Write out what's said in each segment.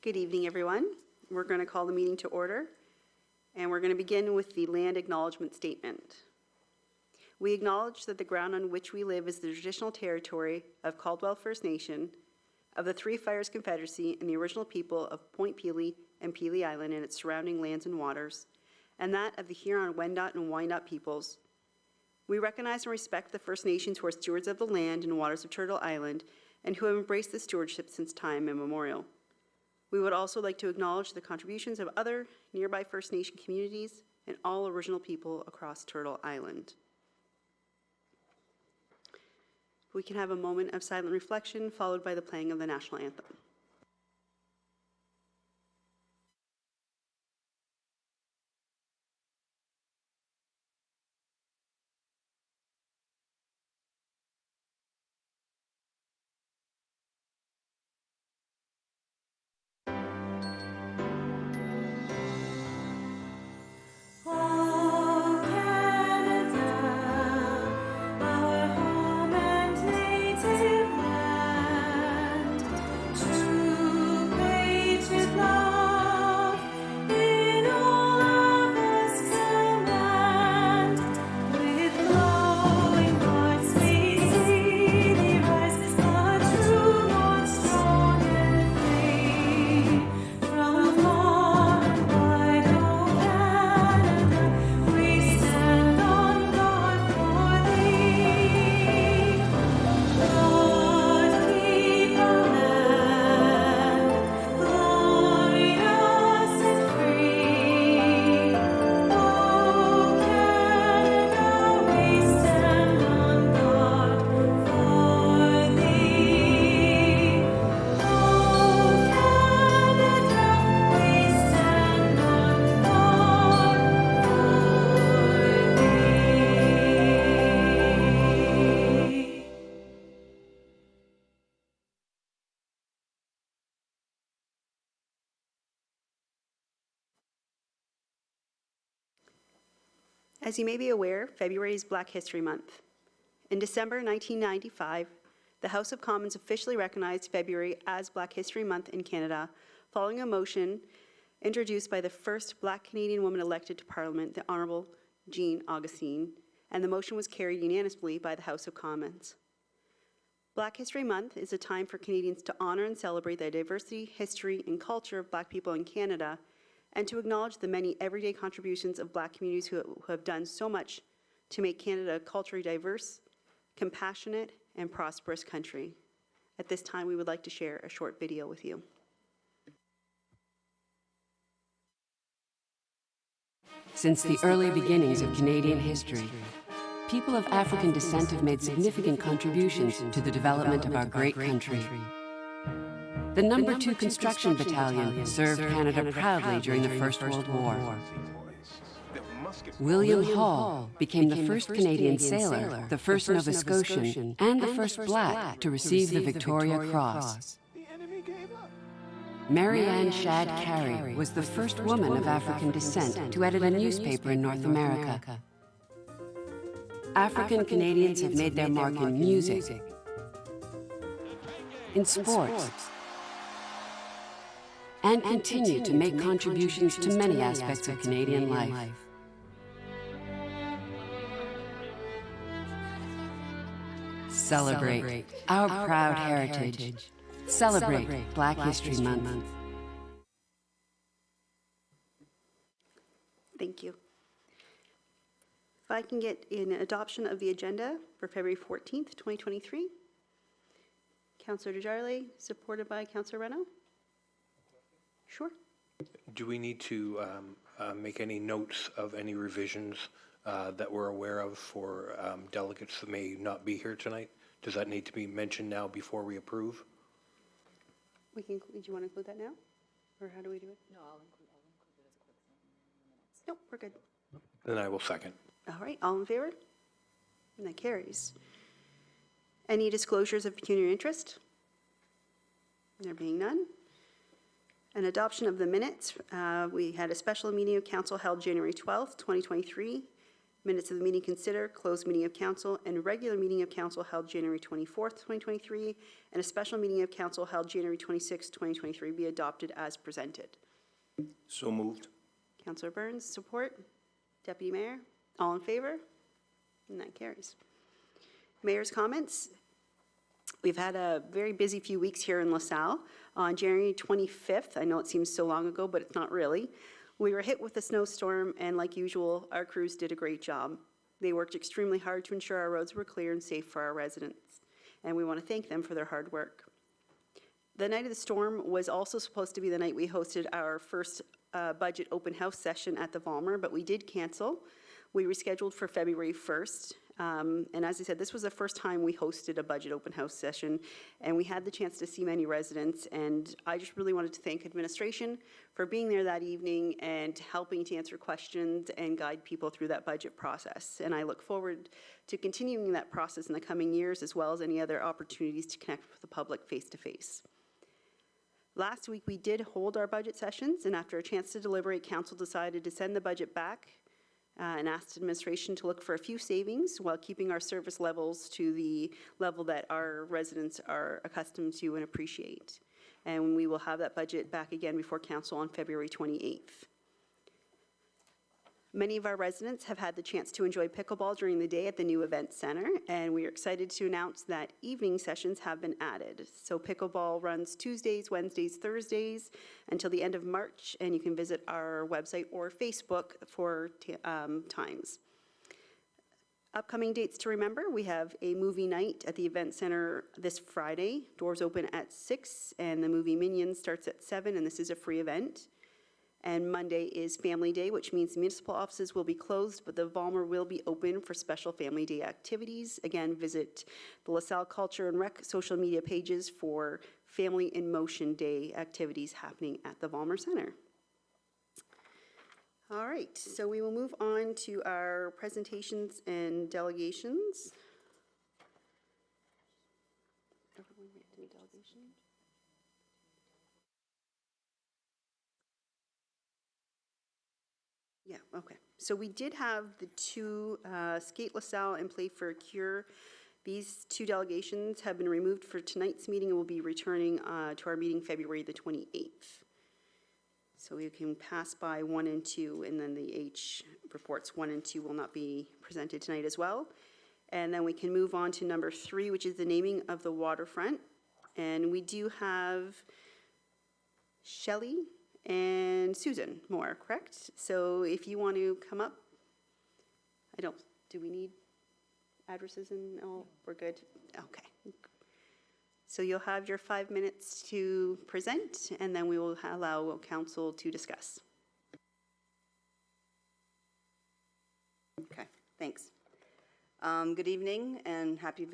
Good evening, everyone. We're going to call the meeting to order, and we're going to begin with the land acknowledgement statement. We acknowledge that the ground on which we live is the traditional territory of Caldwell First Nation, of the Three Fires Confederacy, and the original people of Point Pelee and Pelee Island and its surrounding lands and waters, and that of the Huron-Wendat and Wyandot peoples. We recognize and respect the First Nations who are stewards of the land and waters of Turtle Island and who have embraced this stewardship since time immemorial. We would also like to acknowledge the contributions of other nearby First Nation communities and all original people across Turtle Island. We can have a moment of silent reflection followed by the playing of the national anthem. As you may be aware, February is Black History Month. In December 1995, the House of Commons officially recognized February as Black History Month in Canada, following a motion introduced by the first Black Canadian woman elected to Parliament, the Honourable Jean Augustine, and the motion was carried unanimously by the House of Commons. Black History Month is a time for Canadians to honour and celebrate the diversity, history, and culture of Black people in Canada, and to acknowledge the many everyday contributions of Black communities who have done so much to make Canada a culturally diverse, compassionate, and prosperous country. At this time, we would like to share a short video with you. Since the early beginnings of Canadian history, people of African descent have made significant contributions to the development of our great country. The No. 2 Construction Battalion served Canada proudly during the First World War. William Hall became the first Canadian sailor, the first Nova Scotian, and the first Black to receive the Victoria Cross. Mary Ann Shadd Cary was the first woman of African descent to edit a newspaper in North America. African Canadians have made their mark in music, in sports, and continue to make contributions to many aspects of Canadian life. Celebrate our proud heritage. Celebrate Black History Month. Thank you. If I can get an adoption of the agenda for February 14th, 2023. Councillor Desjardins, supported by Councillor Reno. Sure. Do we need to make any notes of any revisions that we're aware of for delegates that may not be here tonight? Does that need to be mentioned now before we approve? We can. Do you want to include that now, or how do we do it? No, I'll include it as a quick minutes. Nope, we're good. Then I will second. All right, all in favor? And that carries. Any disclosures of pecuniary interest? There being none. An adoption of the minutes. We had a special meeting of council held January 12th, 2023. Minutes of the meeting consider, closed meeting of council, and regular meeting of council held January 24th, 2023, and a special meeting of council held January 26th, 2023 be adopted as presented. So moved. Councillor Burns, support. Deputy Mayor, all in favor? And that carries. Mayor's comments. We've had a very busy few weeks here in LaSalle. On January 25th, I know it seems so long ago, but it's not really, we were hit with a snowstorm, and like usual, our crews did a great job. They worked extremely hard to ensure our roads were clear and safe for our residents, and we want to thank them for their hard work. The night of the storm was also supposed to be the night we hosted our first budget open house session at the Vollmer, but we did cancel. We rescheduled for February 1st. And as I said, this was the first time we hosted a budget open house session, and we had the chance to see many residents. And I just really wanted to thank administration for being there that evening and helping to answer questions and guide people through that budget process. And I look forward to continuing that process in the coming years, as well as any other opportunities to connect with the public face-to-face. Last week, we did hold our budget sessions, and after a chance to deliberate, council decided to send the budget back and asked administration to look for a few savings while keeping our service levels to the level that our residents are accustomed to and appreciate. And we will have that budget back again before council on February 28th. Many of our residents have had the chance to enjoy pickleball during the day at the new event center, and we are excited to announce that evening sessions have been added. So pickleball runs Tuesdays, Wednesdays, Thursdays until the end of March, and you can visit our website or Facebook for times. Upcoming dates to remember, we have a movie night at the event center this Friday. Doors open at 6, and the movie Minions starts at 7, and this is a free event. And Monday is Family Day, which means municipal offices will be closed, but the Vollmer will be open for special Family Day activities. Again, visit the LaSalle Culture and Rec social media pages for Family in Motion Day activities happening at the Vollmer Center. All right, so we will move on to our presentations and delegations. Yeah, okay. So we did have the two, Skate LaSalle and Play for a Cure. These two delegations have been removed for tonight's meeting and will be returning to our meeting February the 28th. So we can pass by 1 and 2, and then the H reports 1 and 2 will not be presented tonight as well. And then we can move on to number 3, which is the naming of the waterfront. And we do have Shelley and Susan Moore, correct? So if you want to come up, do we need addresses and all? We're good? Okay. So you'll have your 5 minutes to present, and then we will allow council to discuss. Okay, thanks. Good evening and happy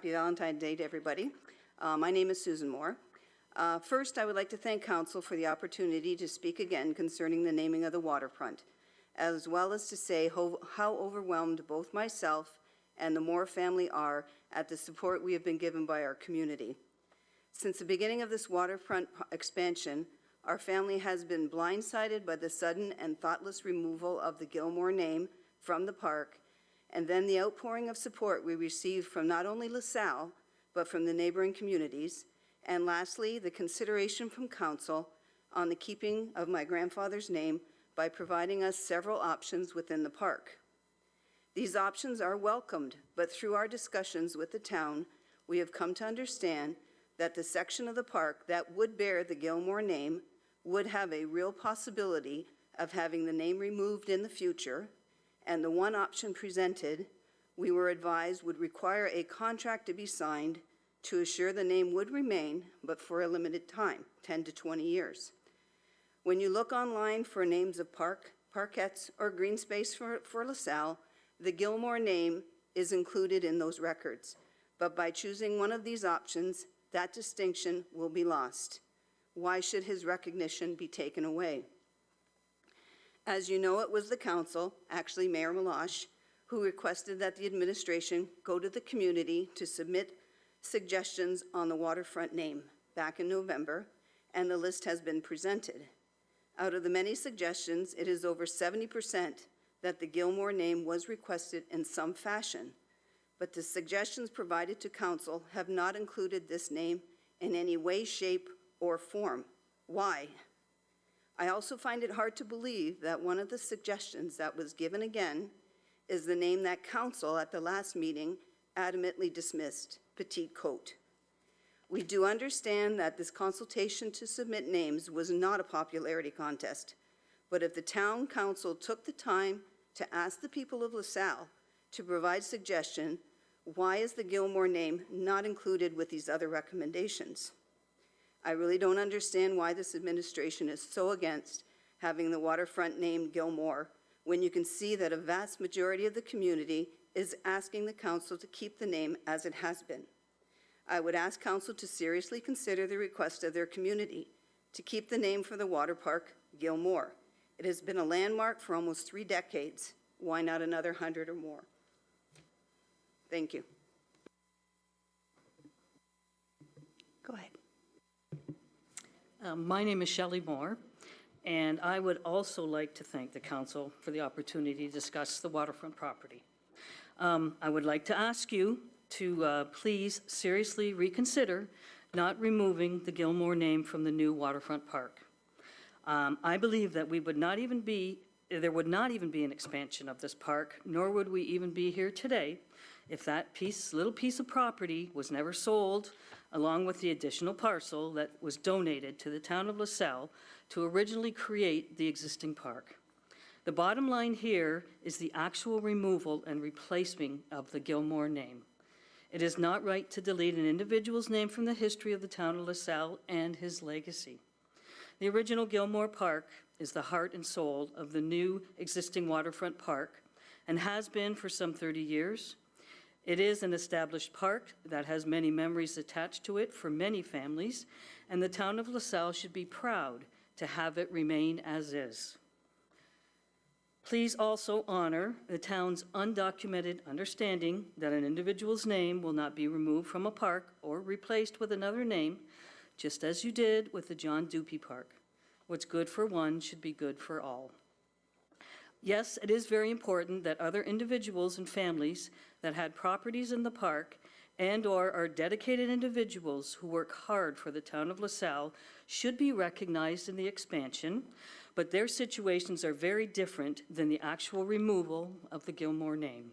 Valentine's Day to everybody. My name is Susan Moore. First, I would like to thank council for the opportunity to speak again concerning the naming of the waterfront, as well as to say how overwhelmed both myself and the Moore family are at the support we have been given by our community. Since the beginning of this waterfront expansion, our family has been blindsided by the sudden and thoughtless removal of the Gilmore name from the park, and then the outpouring of support we received from not only LaSalle, but from the neighboring communities, and lastly, the consideration from council on the keeping of my grandfather's name by providing us several options within the park. These options are welcomed, but through our discussions with the town, we have come to understand that the section of the park that would bear the Gilmore name would have a real possibility of having the name removed in the future, and the one option presented, we were advised would require a contract to be signed to assure the name would remain, but for a limited time, 10 to 20 years. When you look online for names of parkettes, or green space for LaSalle, the Gilmore name is included in those records. But by choosing one of these options, that distinction will be lost. Why should his recognition be taken away? As you know, it was the council, actually Mayor Meloche, who requested that the administration go to the community to submit suggestions on the waterfront name back in November, and the list has been presented. Out of the many suggestions, it is over 70% that the Gilmore name was requested in some fashion, but the suggestions provided to council have not included this name in any way, shape, or form. Why? I also find it hard to believe that one of the suggestions that was given again is the name that council at the last meeting adamantly dismissed, Petite Côte. We do understand that this consultation to submit names was not a popularity contest, but if the town council took the time to ask the people of LaSalle to provide suggestion, why is the Gilmore name not included with these other recommendations? I really don't understand why this administration is so against having the waterfront name Gilmore when you can see that a vast majority of the community is asking the council to keep the name as it has been. I would ask council to seriously consider the request of their community to keep the name for the water park Gilmore. It has been a landmark for almost 3 decades. Why not another 100 or more? Thank you. Go ahead. My name is Shelley Moore, and I would also like to thank the council for the opportunity to discuss the waterfront property. I would like to ask you to please seriously reconsider not removing the Gilmore name from the new waterfront park. I believe that there would not even be an expansion of this park, nor would we even be here today if that little piece of property was never sold, along with the additional parcel that was donated to the town of LaSalle to originally create the existing park. The bottom line here is the actual removal and replacement of the Gilmore name. It is not right to delete an individual's name from the history of the town of LaSalle and his legacy. The original Gilmore Park is the heart and soul of the new existing waterfront park and has been for some 30 years. It is an established park that has many memories attached to it for many families, and the town of LaSalle should be proud to have it remain as is. Please also honor the town's undocumented understanding that an individual's name will not be removed from a park or replaced with another name, just as you did with the John Dupee Park. What's good for one should be good for all. Yes, it is very important that other individuals and families that had properties in the park and/or are dedicated individuals who work hard for the town of LaSalle should be recognized in the expansion, but their situations are very different than the actual removal of the Gilmore name.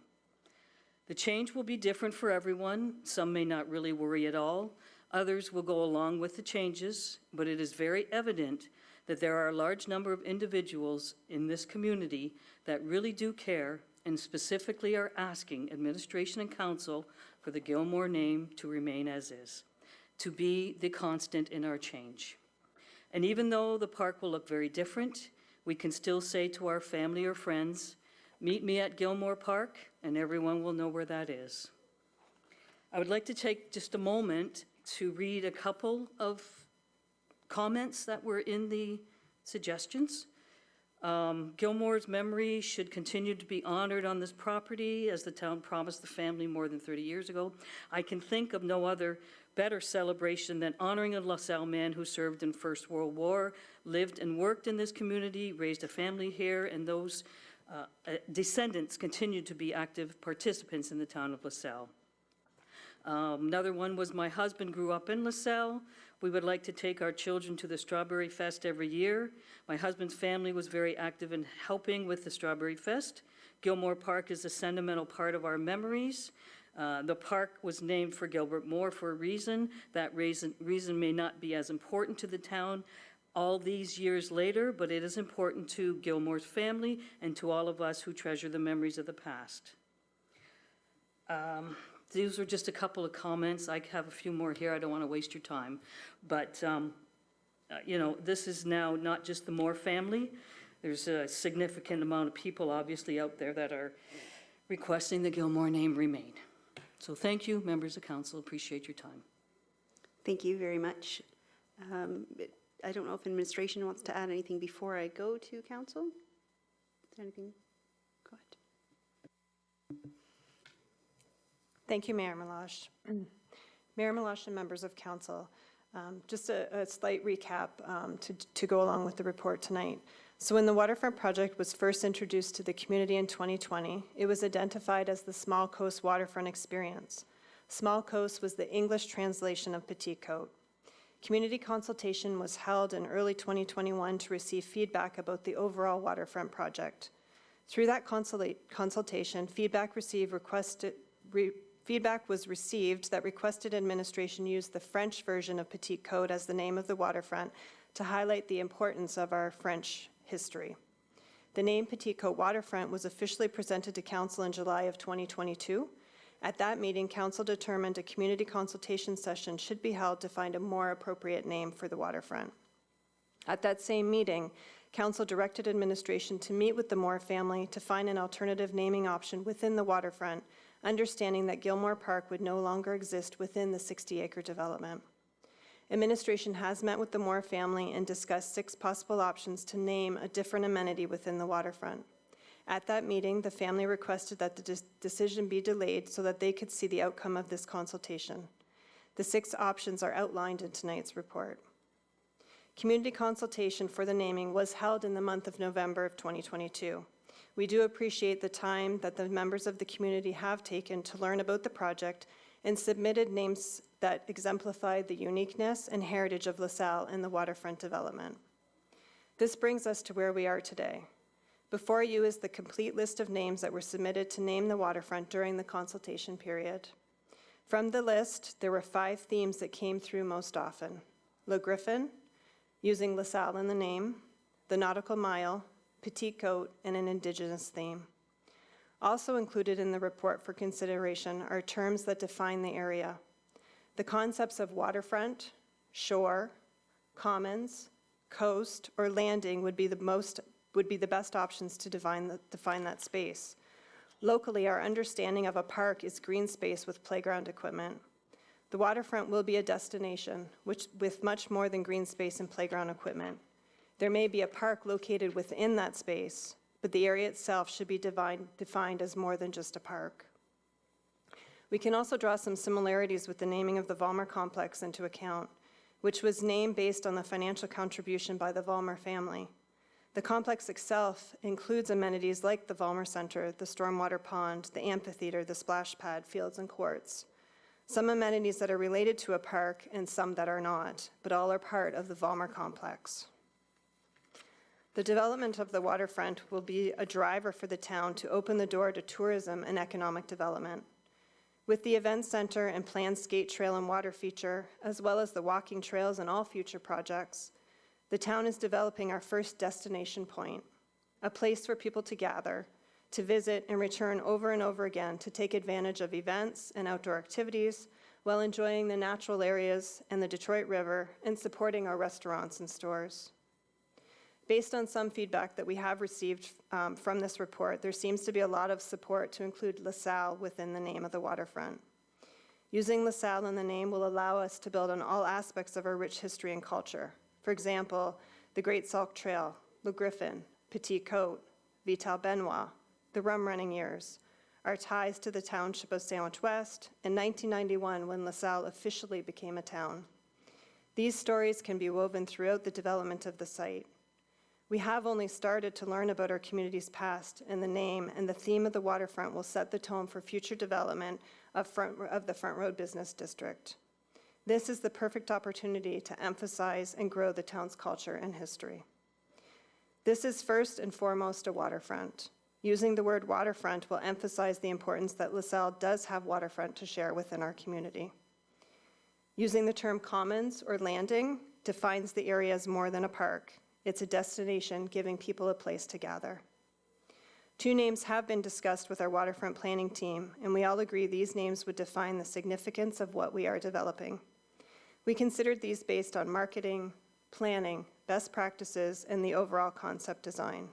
The change will be different for everyone. Some may not really worry at all. Others will go along with the changes, but it is very evident that there are a large number of individuals in this community that really do care and specifically are asking administration and council for the Gilmore name to remain as is, to be the constant in our change. And even though the park will look very different, we can still say to our family or friends, meet me at Gilmore Park, and everyone will know where that is. I would like to take just a moment to read a couple of comments that were in the suggestions. Gilmore's memory should continue to be honored on this property as the town promised the family more than 30 years ago. I can think of no other better celebration than honoring a LaSalle man who served in First World War, lived and worked in this community, raised a family here, and those descendants continue to be active participants in the town of LaSalle. Another one was, my husband grew up in LaSalle. We would like to take our children to the Strawberry Fest every year. My husband's family was very active in helping with the Strawberry Fest. Gilmore Park is a sentimental part of our memories. The park was named for Gilbert Moore for a reason. That reason may not be as important to the town all these years later, but it is important to Gilmore's family and to all of us who treasure the memories of the past. These are just a couple of comments. I have a few more here. I don't want to waste your time. But, you know, this is now not just the Moore family. There's a significant amount of people, obviously, out there that are requesting the Gilmore name remain. So thank you, members of council. Appreciate your time. Thank you very much. I don't know if administration wants to add anything before I go to council. Is there anything? Go ahead. Thank you, Mayor Meloche. Mayor Meloche and members of council, just a slight recap to go along with the report tonight. So when the waterfront project was first introduced to the community in 2020, it was identified as the Small Coast Waterfront Experience. Small Coast was the English translation of Petite Côte. Community consultation was held in early 2021 to receive feedback about the overall waterfront project. Through that consultation, feedback was received that requested administration use the French version of Petite Côte as the name of the waterfront to highlight the importance of our French history. The name Petite Côte Waterfront was officially presented to Council in July of 2022. At that meeting, Council determined a community consultation session should be held to find a more appropriate name for the waterfront. At that same meeting, Council directed administration to meet with the Moore family to find an alternative naming option within the waterfront, understanding that Gilmore Park would no longer exist within the 60-acre development. Administration has met with the Moore family and discussed 6 possible options to name a different amenity within the waterfront. At that meeting, the family requested that the decision be delayed so that they could see the outcome of this consultation. The 6 options are outlined in tonight's report. Community consultation for the naming was held in the month of November of 2022. We do appreciate the time that the members of the community have taken to learn about the project and submitted names that exemplified the uniqueness and heritage of LaSalle and the waterfront development. This brings us to where we are today. Before you is the complete list of names that were submitted to name the waterfront during the consultation period. From the list, there were 5 themes that came through most often. Le Griffin, using LaSalle in the name, the Nautical Mile, Petite Côte, and an Indigenous theme. Also included in the report for consideration are terms that define the area. The concepts of waterfront, shore, commons, coast, or landing would be the best options to define that space. Locally, our understanding of a park is green space with playground equipment. The waterfront will be a destination with much more than green space and playground equipment. There may be a park located within that space, but the area itself should be defined as more than just a park. We can also draw some similarities with the naming of the Vollmer complex into account, which was named based on the financial contribution by the Vollmer family. The complex itself includes amenities like the Vollmer Center, the stormwater pond, the amphitheater, the splash pad, fields, and courts. Some amenities that are related to a park and some that are not, but all are part of the Vollmer complex. The development of the waterfront will be a driver for the town to open the door to tourism and economic development. With the event center and planned skate trail and water feature, as well as the walking trails and all future projects, the town is developing our first destination point, a place for people to gather, to visit and return over and over again to take advantage of events and outdoor activities while enjoying the natural areas and the Detroit River and supporting our restaurants and stores. Based on some feedback that we have received from this report, there seems to be a lot of support to include LaSalle within the name of the waterfront. Using LaSalle in the name will allow us to build on all aspects of our rich history and culture. For example, the Great Sauk Trail, Le Griffin, Petite Côte, Vital Benoit, the rum running years, our ties to the township of Sandwich West, and 1991 when LaSalle officially became a town. These stories can be woven throughout the development of the site. We have only started to learn about our community's past, and the name and the theme of the waterfront will set the tone for future development of the Front Road Business District. This is the perfect opportunity to emphasize and grow the town's culture and history. This is first and foremost a waterfront. Using the word waterfront will emphasize the importance that LaSalle does have waterfront to share within our community. Using the term commons or landing defines the area as more than a park. It's a destination giving people a place to gather. 2 names have been discussed with our waterfront planning team, and we all agree these names would define the significance of what we are developing. We considered these based on marketing, planning, best practices, and the overall concept design.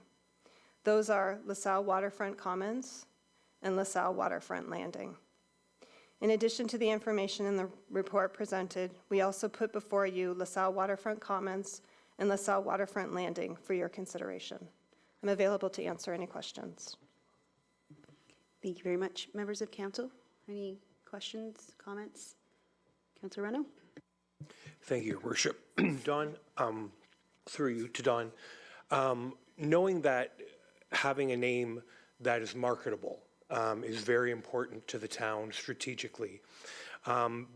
Those are LaSalle Waterfront Commons and LaSalle Waterfront Landing. In addition to the information in the report presented, we also put before you LaSalle Waterfront Commons and LaSalle Waterfront Landing for your consideration. I'm available to answer any questions. Thank you very much. Members of council, any questions, comments? Councilor Reno? Thank you, Your Worship. Don, through you to Don. knowing that having a name that is marketable is very important to the town strategically.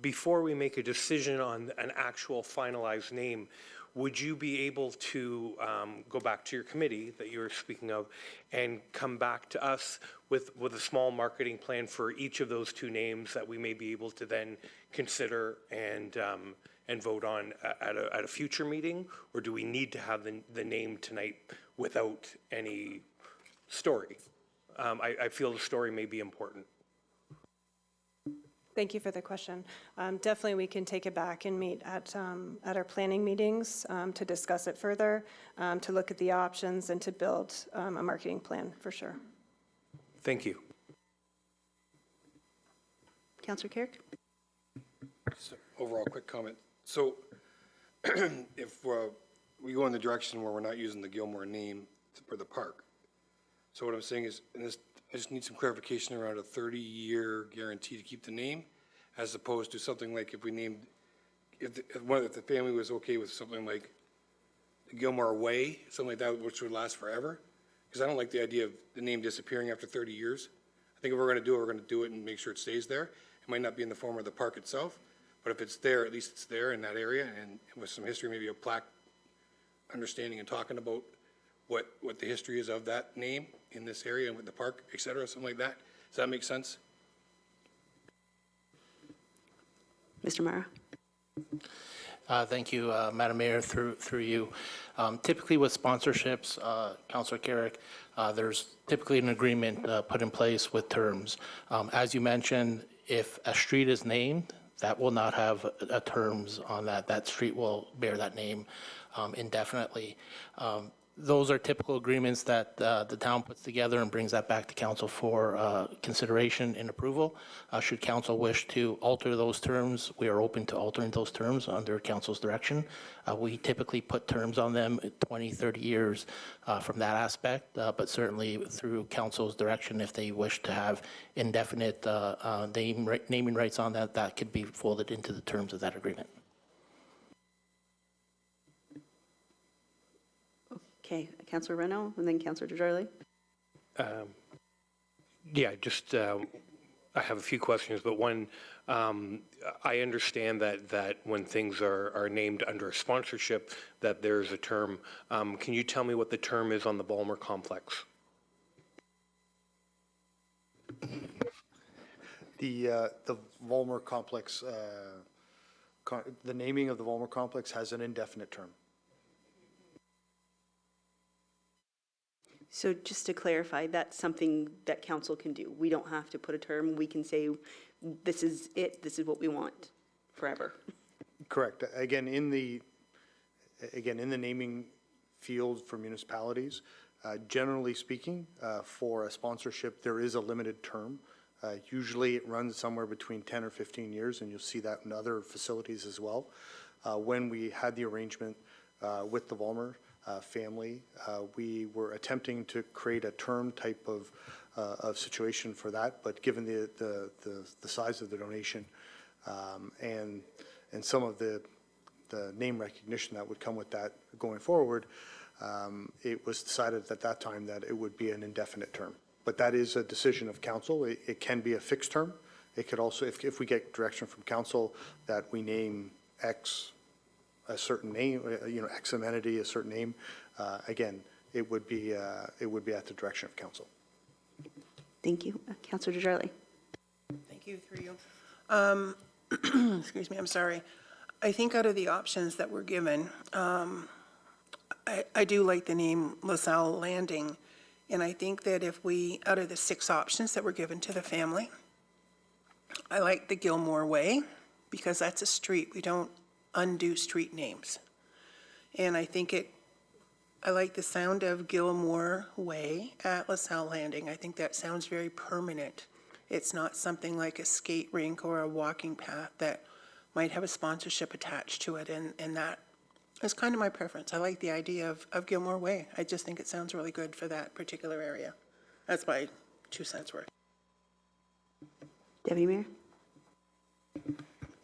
Before we make a decision on an actual finalized name, would you be able to go back to your committee that you were speaking of and come back to us with a small marketing plan for each of those two names that we may be able to then consider and vote on at a future meeting? Or do we need to have the name tonight without any story? I feel the story may be important. Thank you for the question. Definitely, we can take it back and meet at our planning meetings to discuss it further, to look at the options and to build a marketing plan, for sure. Thank you. Councillor Carrick? Just an overall quick comment. So if we go in the direction where we're not using the Gilmore name for the park, so what I'm saying is, I just need some clarification around a 30-year guarantee to keep the name, as opposed to something like if we named, if the family was okay with something like the Gilmore Way, something like that, which would last forever. Because I don't like the idea of the name disappearing after 30 years. I think if we're going to do it, we're going to do it and make sure it stays there. It might not be in the form of the park itself, but if it's there, at least it's there in that area, and with some history, maybe a plaque understanding and talking about what the history is of that name in this area and with the park, et cetera, something like that. Does that make sense? Mr. Mara? Thank you, Madam Mayor, through you. Typically with sponsorships, Councillor Carrick, there's typically an agreement put in place with terms. As you mentioned, if a street is named, that will not have terms on that. That street will bear that name indefinitely. Those are typical agreements that the town puts together and brings that back to council for consideration and approval. Should council wish to alter those terms, we are open to altering those terms under council's direction. We typically put terms on them 20, 30 years from that aspect, but certainly through council's direction, if they wish to have indefinite naming rights on that, that could be folded into the terms of that agreement. Okay, Councillor Renault, and then Councillor Desjardins. Yeah, just I have a few questions, but one, I understand that when things are named under a sponsorship, that there's a term. Can you tell me what the term is on the Ballmer complex? The Volmer complex, the naming of the Volmer complex has an indefinite term. So just to clarify, that's something that council can do. We don't have to put a term. We can say, this is it, this is what we want forever. Correct. Again, in the naming field for municipalities, generally speaking, for a sponsorship, there is a limited term. Usually it runs somewhere between 10 or 15 years, and you'll see that in other facilities as well. When we had the arrangement with the Volmer family, we were attempting to create a term type of situation for that, but given the size of the donation and some of the name recognition that would come with that going forward, it was decided at that time that it would be an indefinite term. But that is a decision of council. It can be a fixed term. It could also, if we get direction from council that we name X a certain name, X amenity, a certain name, again, it would be at the direction of council. Thank you. Councillor Desjardins. Thank you, through you. Excuse me, I'm sorry. I think out of the options that were given, I do like the name LaSalle Landing, and I think that if we, out of the 6 options that were given to the family, I like the Gilmore Way, because that's a street. We don't undo street names. And I think I like the sound of Gilmore Way at LaSalle Landing. I think that sounds very permanent. It's not something like a skate rink or a walking path that might have a sponsorship attached to it, and that is kind of my preference. I like the idea of Gilmore Way. I just think it sounds really good for that particular area. That's my 2 cents worth. Deputy Mayor.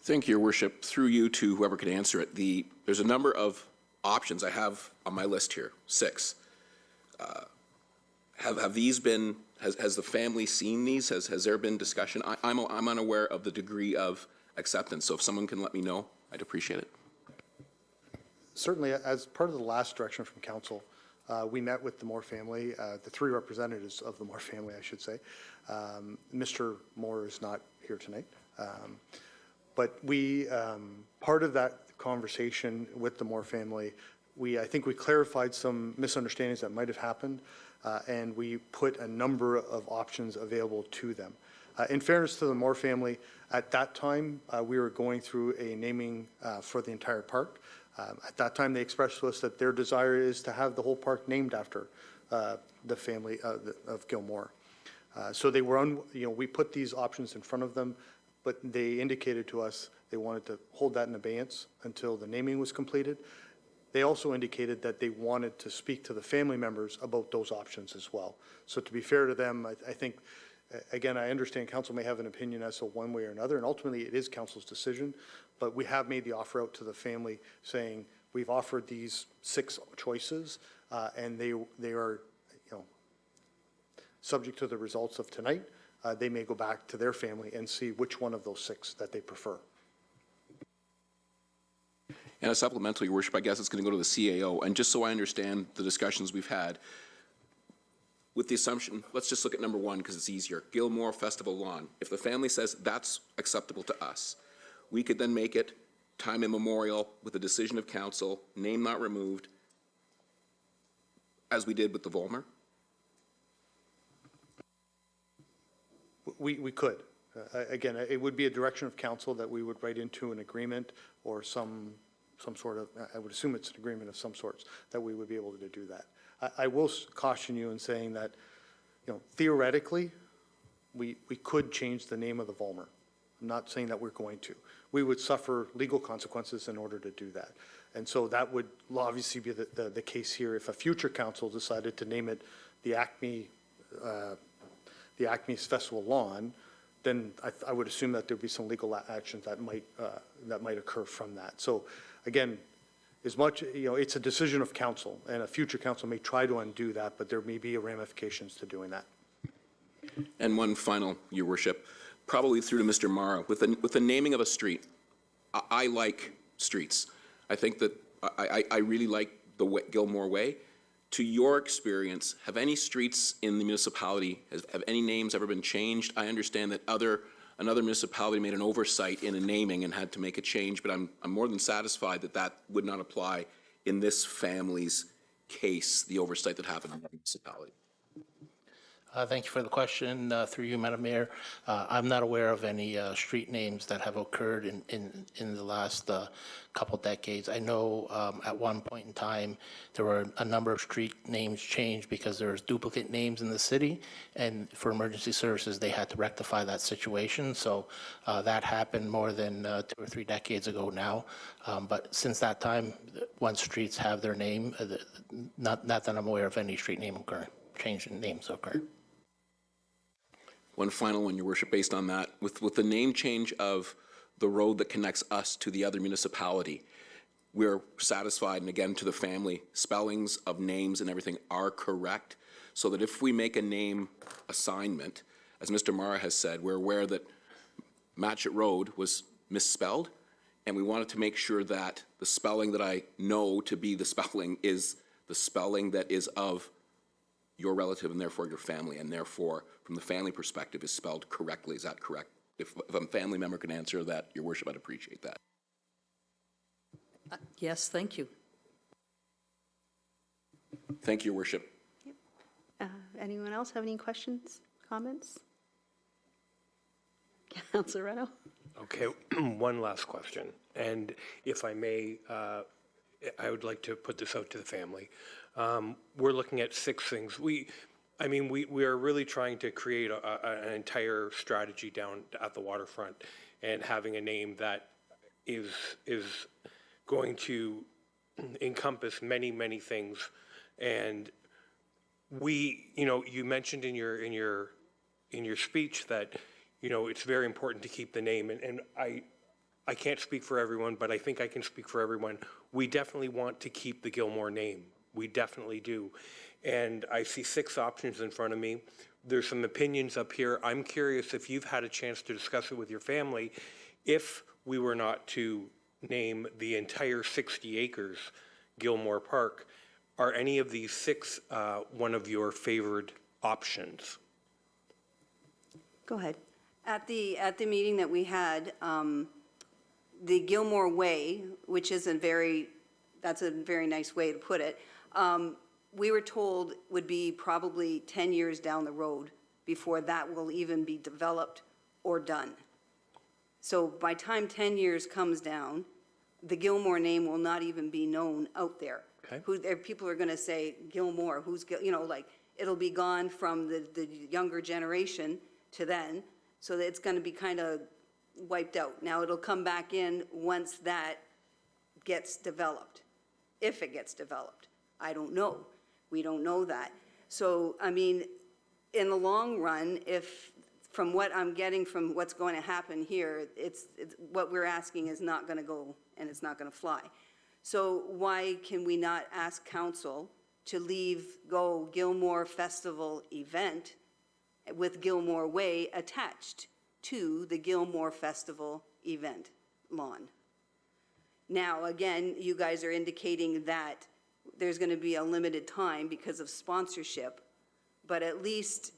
Thank you, Your Worship. Through you to whoever can answer it. There's a number of options I have on my list here, 6. Have these been, has the family seen these? Has there been discussion? I'm unaware of the degree of acceptance, so if someone can let me know, I'd appreciate it. Certainly, as part of the last direction from council, we met with the Moore family, the three representatives of the Moore family, I should say. Mr. Moore is not here tonight. But we, part of that conversation with the Moore family, I think we clarified some misunderstandings that might have happened, and we put a number of options available to them. In fairness to the Moore family, at that time, we were going through a naming for the entire park. At that time, they expressed to us that their desire is to have the whole park named after the family of Gilmore. So they were, we put these options in front of them, but they indicated to us they wanted to hold that in abeyance until the naming was completed. They also indicated that they wanted to speak to the family members about those options as well. So to be fair to them, I think, again, I understand council may have an opinion as to one way or another, and ultimately it is council's decision, but we have made the offer out to the family saying, we've offered these 6 choices, and they are, subject to the results of tonight. They may go back to their family and see which one of those 6 that they prefer. And a supplemental, Your Worship, I guess it's going to go to the CAO. And just so I understand the discussions we've had, with the assumption, let's just look at number 1 because it's easier. Gilmore Festival Lawn. If the family says that's acceptable to us, we could then make it time immemorial with a decision of council, name not removed, as we did with the Volmer. We could. Again, it would be a direction of council that we would write into an agreement or some sort of, I would assume it's an agreement of some sorts, that we would be able to do that. I will caution you in saying that, theoretically, we could change the name of the Volmer. I'm not saying that we're going to. We would suffer legal consequences in order to do that. And so that would obviously be the case here if a future council decided to name it the Acme's Festival Lawn, then I would assume that there'd be some legal actions that might occur from that. So again, as much, it's a decision of council, and a future council may try to undo that, but there may be ramifications to doing that. And one final, Your Worship, probably through to Mr. Mara, with the naming of a street. I like streets. I think that I really like the Gilmore Way. To your experience, have any streets in the municipality, have any names ever been changed? I understand that another municipality made an oversight in a naming and had to make a change, but I'm more than satisfied that that would not apply in this family's case, the oversight that happened in the municipality. Thank you for the question. Through you, Madam Mayor, I'm not aware of any street names that have occurred in the last couple decades. I know at one point in time there were a number of street names changed because there was duplicate names in the city, and for emergency services they had to rectify that situation. So that happened more than 2 or 3 decades ago now. But since that time, once streets have their name, not that I'm aware of any street name change in names occur. One final one, Your Worship, based on that. With the name change of the road that connects us to the other municipality, we're satisfied, and again, to the family, spellings of names and everything are correct, so that if we make a name assignment, as Mr. Mara has said, we're aware that Matchett Road was misspelled, and we wanted to make sure that the spelling that I know to be the spelling is the spelling that is of your relative and therefore your family, and therefore, from the family perspective, is spelled correctly. Is that correct? If a family member can answer that, Your Worship, I'd appreciate that. Yes, thank you. Thank you, Your Worship. Anyone else have any questions, comments? Councilor Reno? Okay, one last question. And if I may, I would like to put this out to the family. We're looking at 6 things. We are really trying to create an entire strategy down at the waterfront, and having a name that is going to encompass many, many things. And you mentioned in your speech that, it's very important to keep the name. And I can't speak for everyone, but I think I can speak for everyone. We definitely want to keep the Gilmore name. We definitely do. And I see 6 options in front of me. There's some opinions up here. I'm curious if you've had a chance to discuss it with your family. If we were not to name the entire 60 acres Gilmore Park, are any of these 6 one of your favored options? Go ahead. At the meeting that we had, the Gilmore Way, which is that's a very nice way to put it, we were told would be probably 10 years down the road before that will even be developed or done. So by time 10 years comes down, the Gilmore name will not even be known out there. Okay. People are going to say, Gilmore, it'll be gone from the younger generation to then, so that it's going to be kind of wiped out. Now, it'll come back in once that gets developed, if it gets developed. I don't know. We don't know that. So, I mean, in the long run, from what I'm getting from what's going to happen here, it's what we're asking is not going to go, and it's not going to fly. So why can we not ask council to go Gilmore Festival event with Gilmore Way attached to the Gilmore Festival event lawn? Now, again, you guys are indicating that there's going to be a limited time because of sponsorship, but at least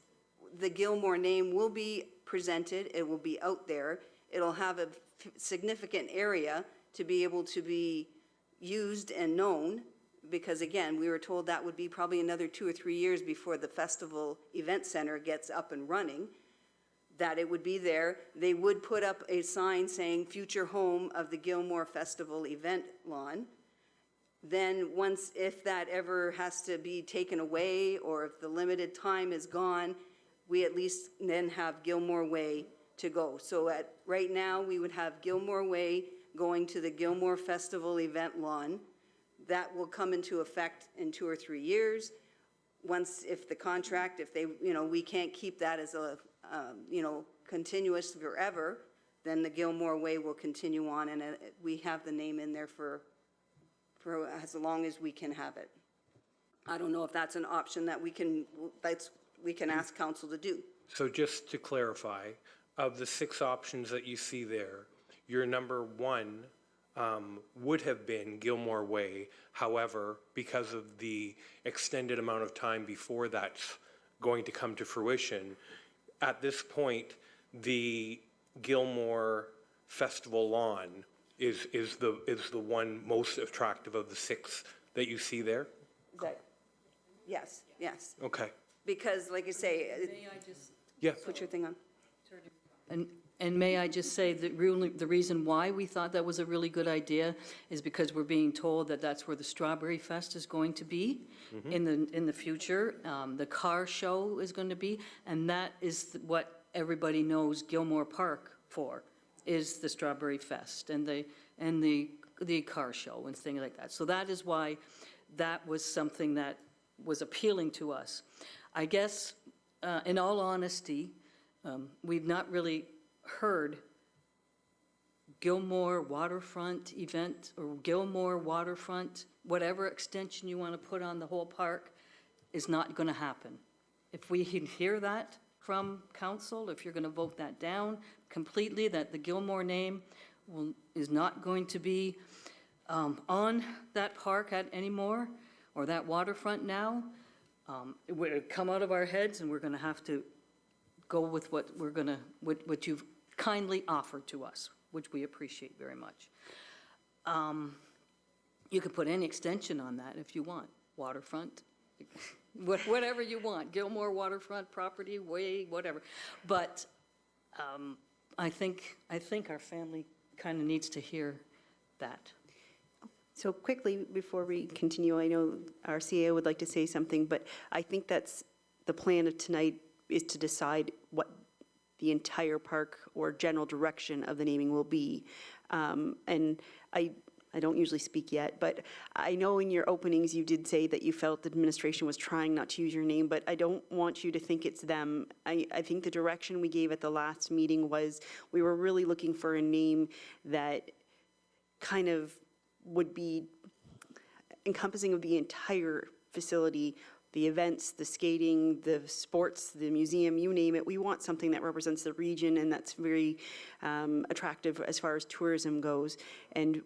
the Gilmore name will be presented, it will be out there, it'll have a significant area to be able to be used and known, because again, we were told that would be probably another 2 or 3 years before the festival event center gets up and running, that it would be there. They would put up a sign saying future home of the Gilmore Festival event lawn. Then if that ever has to be taken away, or if the limited time is gone, we at least then have Gilmore Way to go. So right now, we would have Gilmore Way going to the Gilmore Festival event lawn. That will come into effect in 2 or 3 years. If the contract, we can't keep that as a, continuous forever, then the Gilmore Way will continue on, and we have the name in there for as long as we can have it. I don't know if that's an option that we can ask council to do. So just to clarify, of the 6 options that you see there, your number 1 would have been Gilmore Way. However, because of the extended amount of time before that's going to come to fruition, at this point, the Gilmore Festival lawn is the one most attractive of the 6 that you see there? Yes. Okay. Because, like I say, May I just, Yeah. put your thing on. and may I just say that really, the reason why we thought that was a really good idea is because we're being told that that's where the Strawberry Fest is going to be in the future. The car show is going to be, and that is what everybody knows Gilmore Park for, is the Strawberry Fest and the car show and things like that. So that is why that was something that was appealing to us. I guess, in all honesty, we've not really heard Gilmore Waterfront event or Gilmore Waterfront, whatever extension you want to put on the whole park, is not going to happen. If we can hear that from council, if you're going to vote that down completely, that the Gilmore name is not going to be on that park anymore, or that waterfront now, it would come out of our heads, and we're going to have to go with what you've kindly offered to us, which we appreciate very much. You can put any extension on that if you want, waterfront, whatever you want, Gilmore Waterfront Property Way, whatever. But I think our family kind of needs to hear that. So quickly, before we continue, I know our CEO would like to say something, but I think that's the plan of tonight, is to decide what the entire park or general direction of the naming will be. And I don't usually speak yet, but I know in your openings you did say that you felt the administration was trying not to use your name, but I don't want you to think it's them. I think the direction we gave at the last meeting was we were really looking for a name that kind of would be encompassing of the entire facility, the events, the skating, the sports, the museum, you name it. We want something that represents the region and that's very attractive as far as tourism goes. And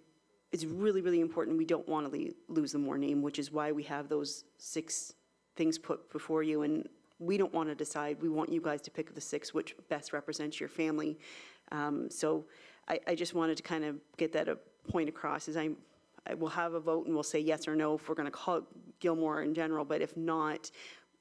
it's really, really important. We don't want to lose the Moore name, which is why we have those 6 things put before you. And we don't want to decide. We want you guys to pick the 6 which best represents your family. So I just wanted to kind of get that point across, as I will have a vote and we'll say yes or no if we're going to call it Gilmore in general, but if not,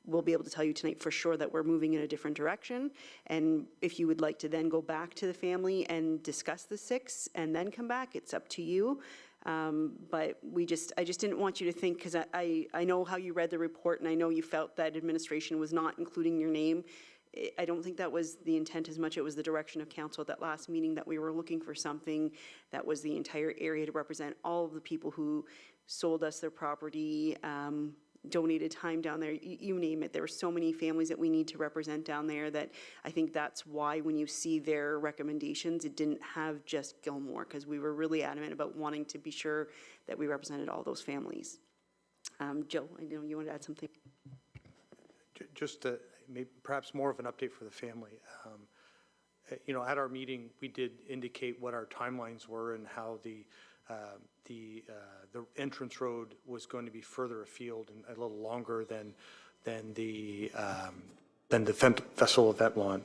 we'll be able to tell you tonight for sure that we're moving in a different direction. And if you would like to then go back to the family and discuss the 6 and then come back, it's up to you. But I just didn't want you to think, because I know how you read the report and I know you felt that administration was not including your name. I don't think that was the intent as much. It was the direction of council at that last meeting that we were looking for something that was the entire area to represent all of the people who sold us their property, donated time down there, you name it. There were so many families that we need to represent down there that I think that's why when you see their recommendations, it didn't have just Gilmore, because we were really adamant about wanting to be sure that we represented all those families. Joe, I know you want to add something. Just maybe perhaps more of an update for the family. At our meeting, we did indicate what our timelines were and how the entrance road was going to be further afield and a little longer than the festival event lawn.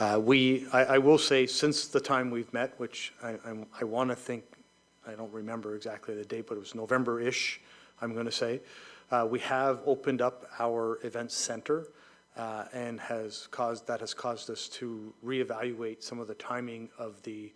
I will say, since the time we've met, which I want to think, I don't remember exactly the date, but it was November-ish, I'm going to say, we have opened up our event center. And that has caused us to reevaluate some of the timing of the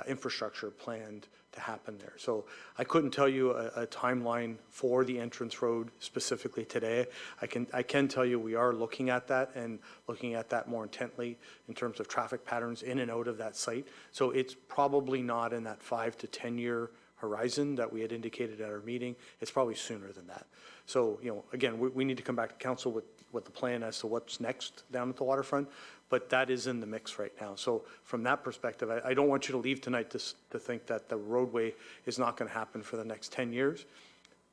infrastructure planned to happen there. So I couldn't tell you a timeline for the entrance road specifically today. I can tell you we are looking at that and looking at that more intently in terms of traffic patterns in and out of that site. So it's probably not in that 5 to 10 year horizon that we had indicated at our meeting. It's probably sooner than that. So, again, we need to come back to council with the plan as to what's next down at the waterfront, but that is in the mix right now. So from that perspective, I don't want you to leave tonight to think that the roadway is not going to happen for the next 10 years.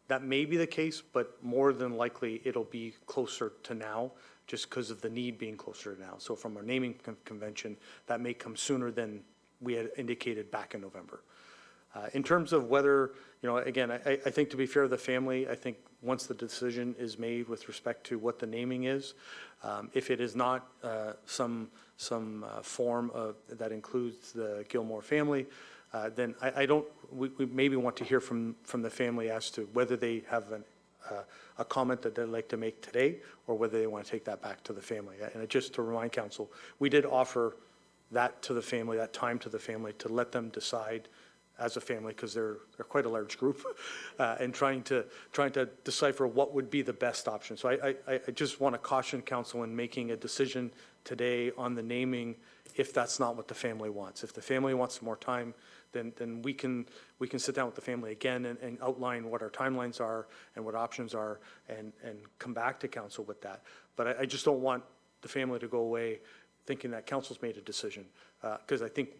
That may be the case, but more than likely it'll be closer to now, just because of the need being closer to now. So from our naming convention, that may come sooner than we had indicated back in November. In terms of whether, again, I think to be fair to the family, I think once the decision is made with respect to what the naming is, if it is not some form that includes the Gilmore family, then we maybe want to hear from the family as to whether they have a comment that they'd like to make today or whether they want to take that back to the family. And just to remind council, we did offer that to the family, that time to the family, to let them decide as a family, because they're quite a large group, and trying to decipher what would be the best option. So I just want to caution council in making a decision today on the naming if that's not what the family wants. If the family wants some more time, then we can sit down with the family again and outline what our timelines are and what options are and come back to council with that. But I just don't want the family to go away thinking that council's made a decision. Because I think,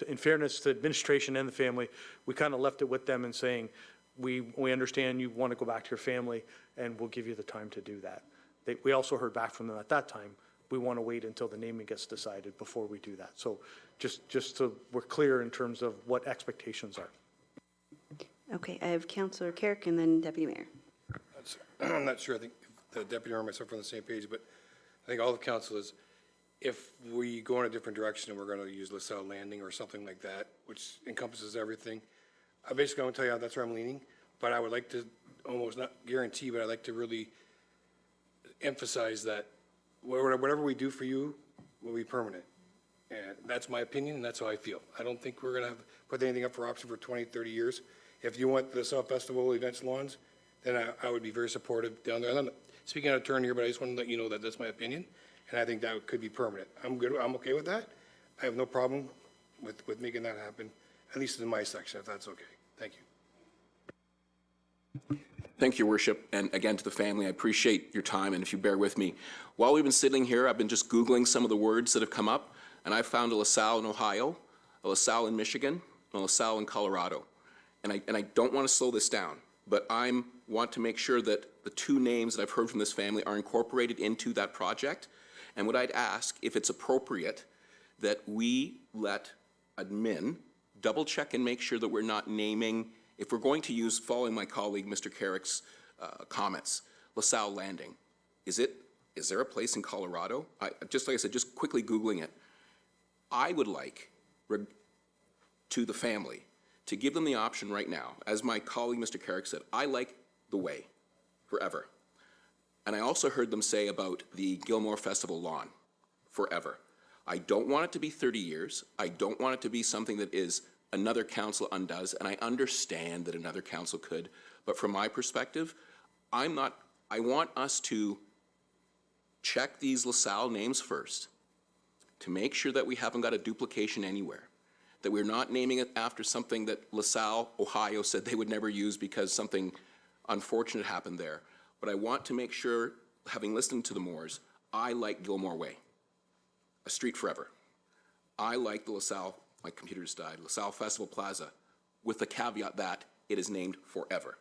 in fairness to administration and the family, we kind of left it with them and saying, we understand you want to go back to your family and we'll give you the time to do that. We also heard back from them at that time, we want to wait until the naming gets decided before we do that. So just so we're clear in terms of what expectations are. Okay, I have Councillor Carrick and then Deputy Mayor. I'm not sure, I think the deputy mayor and myself are on the same page, but I think all the council is, if we go in a different direction and we're going to use LaSalle Landing or something like that, which encompasses everything, I basically want to tell you that's where I'm leaning, but I would like to almost not guarantee, but I'd like to really emphasize that whatever we do for you will be permanent. And that's my opinion, and that's how I feel. I don't think we're going to put anything up for option for 20, 30 years. If you want the South Festival events lawns, then I would be very supportive down there. I'm not speaking out of turn here, but I just want to let you know that that's my opinion. And I think that could be permanent. I'm okay with that. I have no problem with making that happen, at least in my section, if that's okay. Thank you. Thank you, Your Worship. And again, to the family, I appreciate your time. And if you bear with me, while we've been sitting here, I've been just Googling some of the words that have come up. And I found a LaSalle in Ohio, a LaSalle in Michigan, and a LaSalle in Colorado. And I don't want to slow this down. but want to make sure that the two names that I've heard from this family are incorporated into that project. And what I'd ask, if it's appropriate, that we let admin double check and make sure that we're not naming, if we're going to use, following my colleague Mr. Carrick's comments, LaSalle Landing. Is there a place in Colorado? Just like I said, just quickly Googling it. I would like to the family to give them the option right now. As my colleague Mr. Carrick said, I like the way forever. And I also heard them say about the Gilmore Festival lawn forever. I don't want it to be 30 years. I don't want it to be something that is another council undoes, and I understand that another council could, but from my perspective, I want us to check these LaSalle names first to make sure that we haven't got a duplication anywhere, that we're not naming it after something that LaSalle, Ohio said they would never use because something unfortunate happened there. But I want to make sure, having listened to the Moores, I like Gilmore Way, a street forever. I like the LaSalle, my computer just died, LaSalle Festival Plaza, with the caveat that it is named forever.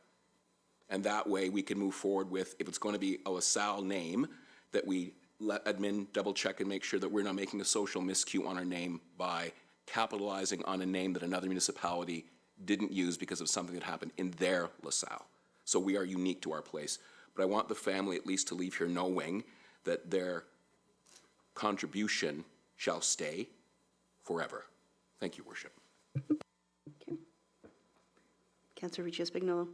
And that way we can move forward with, if it's going to be a LaSalle name, that we let admin double check and make sure that we're not making a social miscue on our name by capitalizing on a name that another municipality didn't use because of something that happened in their LaSalle. So we are unique to our place. But I want the family at least to leave here knowing that their contribution shall stay forever. Thank you, Worship. Okay. Councillor Riccio-Spignolo.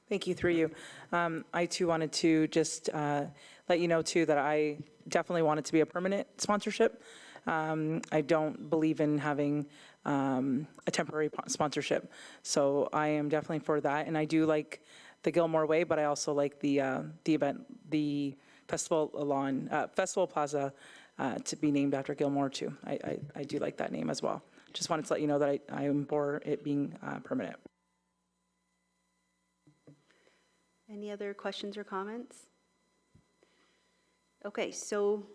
Thank you, through you. I too wanted to just let you know too that I definitely want it to be a permanent sponsorship. I don't believe in having a temporary sponsorship. So I am definitely for that. And I do like the Gilmore Way, but I also like the event, the Festival Lawn, Festival Plaza to be named after Gilmore too. I do like that name as well. Just wanted to let you know that I am for it being permanent. Any other questions or comments? Okay, so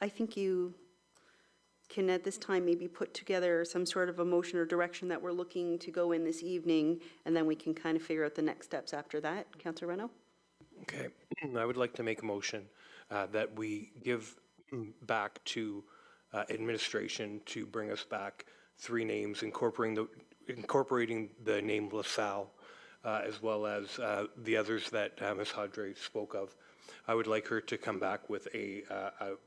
I think you can at this time maybe put together some sort of a motion or direction that we're looking to go in this evening, and then we can kind of figure out the next steps after that. Councillor Reno? Okay, I would like to make a motion that we give back to administration to bring us back 3 names incorporating the name LaSalle, as well as the others that Ms. Hadre spoke of. I would like her to come back with a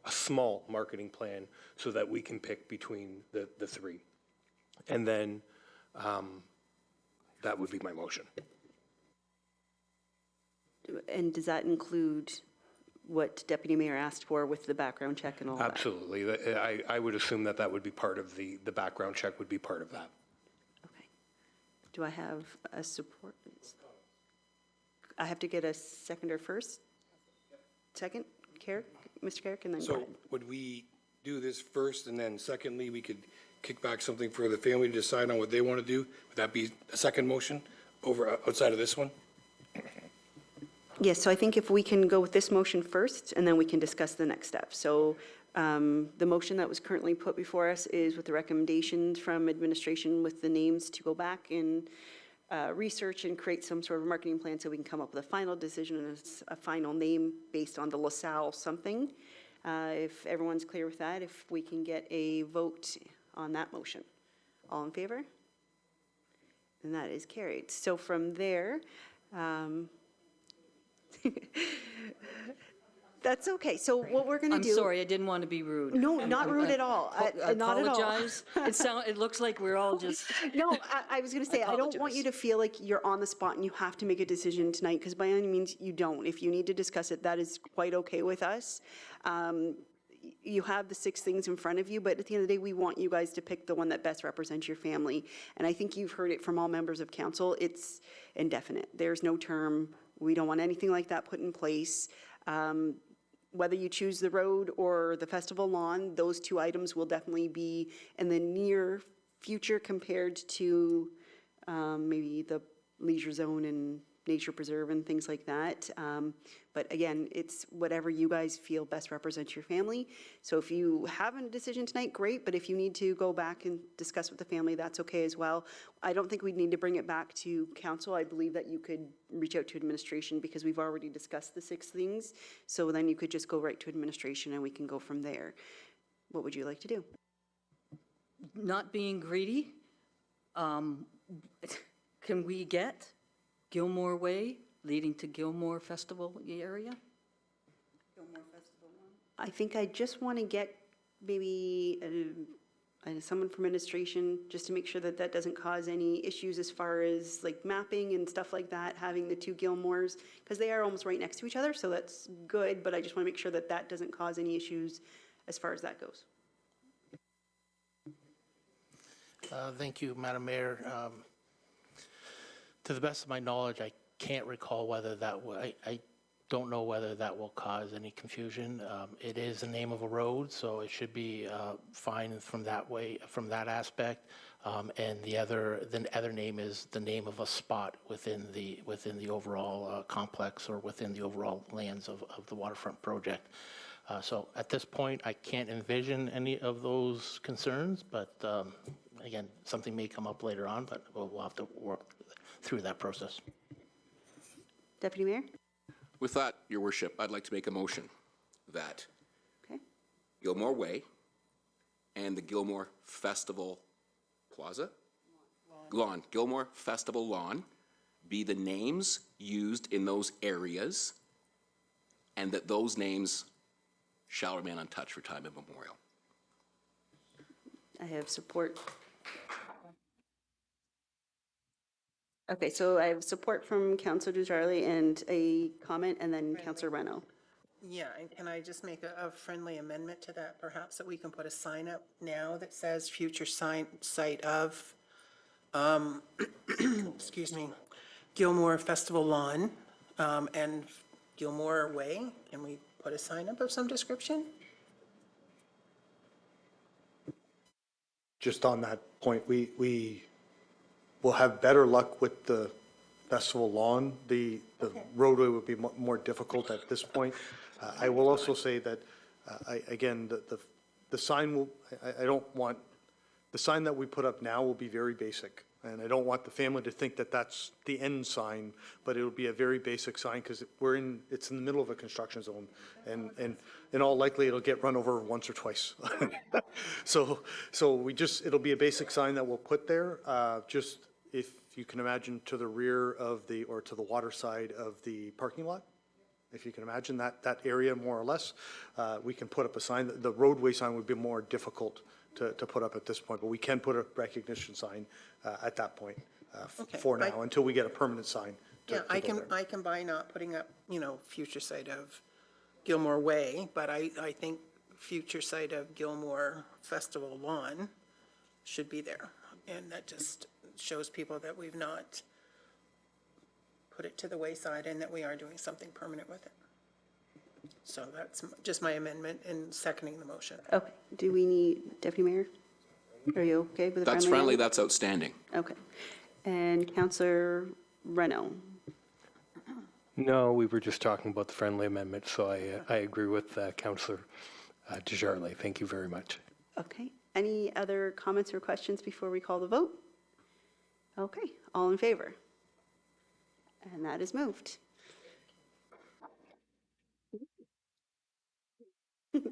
small marketing plan so that we can pick between the 3. And then that would be my motion. And does that include what Deputy Mayor asked for with the background check and all that? Absolutely. I would assume that would be part of the background check would be part of that. Okay. Do I have a support? I have to get a seconder first? Second? Carrick? Mr. Carrick, and then go ahead. So would we do this first, and then secondly, we could kick back something for the family to decide on what they want to do? Would that be a second motion over outside of this one? Yes, so I think if we can go with this motion first, and then we can discuss the next step. So the motion that was currently put before us is with the recommendations from administration with the names to go back and research and create some sort of marketing plan so we can come up with a final decision and a final name based on the LaSalle something. If everyone's clear with that, if we can get a vote on that motion. All in favor? And that is carried. So from there, that's okay. So what we're going to do. I'm sorry, I didn't want to be rude. No, not rude at all. I Not at all. apologize. It looks like we're all just. No, I was going to say, I don't want you to feel like you're on the spot and you have to make a decision tonight, because by any means you don't. If you need to discuss it, that is quite okay with us. You have the 6 things in front of you, but at the end of the day, we want you guys to pick the one that best represents your family. And I think you've heard it from all members of council. It's indefinite. There's no term. We don't want anything like that put in place. Whether you choose the road or the festival lawn, those 2 items will definitely be in the near future compared to maybe the leisure zone and nature preserve and things like that. But again, it's whatever you guys feel best represents your family. So if you have a decision tonight, great, but if you need to go back and discuss with the family, that's okay as well. I don't think we'd need to bring it back to council. I believe that you could reach out to administration because we've already discussed the 6 things. So then you could just go right to administration and we can go from there. What would you like to do? Not being greedy, can we get Gilmore Way leading to Gilmore Festival area? I think I just want to get maybe someone from administration, just to make sure that that doesn't cause any issues as far as like mapping and stuff like that, having the 2 Gilmores, because they are almost right next to each other, so that's good, but I just want to make sure that that doesn't cause any issues as far as that goes. Thank you, Madam Mayor. To the best of my knowledge, I can't recall whether that, I don't know whether that will cause any confusion. It is the name of a road, so it should be fine from that way, from that aspect. And the other name is the name of a spot within the overall complex or within the overall lands of the waterfront project. So at this point, I can't envision any of those concerns, but again, something may come up later on, but we'll have to work through that process. Deputy Mayor? With that, Your Worship, I'd like to make a motion that Okay. Gilmore Way and the Gilmore Festival Plaza? Lawn. Gilmore Festival Lawn be the names used in those areas, and that those names shall remain untouched for time immemorial. I have support. Okay, so I have support from Councillor Desjardins and a comment, and then Councillor Reno. Yeah, and can I just make a friendly amendment to that, perhaps, that we can put a sign up now that says future site of, excuse me, Gilmore Festival Lawn, and Gilmore Way? Can we put a sign up of some description? Just on that point, we will have better luck with the festival lawn. The roadway would be more difficult at this point. I will also say that, again, the sign will, I don't want, the sign that we put up now will be very basic. And I don't want the family to think that that's the end sign, but it'll be a very basic sign because it's in the middle of a construction zone. And in all likely, it'll get run over once or twice. So it'll be a basic sign that we'll put there. Just if you can imagine to the rear of or to the water side of the parking lot. If you can imagine that area more or less, we can put up a sign. The roadway sign would be more difficult to put up at this point, but we can put a recognition sign at that point for now, until we get a permanent sign. Yeah, I can buy not putting up, future site of Gilmore Way, but I think future site of Gilmore Festival Lawn should be there. And that just shows people that we've not put it to the wayside and that we are doing something permanent with it. So that's just my amendment and seconding the motion. Okay, do we need, Deputy Mayor? Are you okay with the friendly? That's friendly, that's outstanding. Okay. And Councillor Reno? No, we were just talking about the friendly amendment, so I agree with Councillor Desjardins. Thank you very much. Okay. Any other comments or questions before we call the vote? Okay, all in favor? And that is moved. It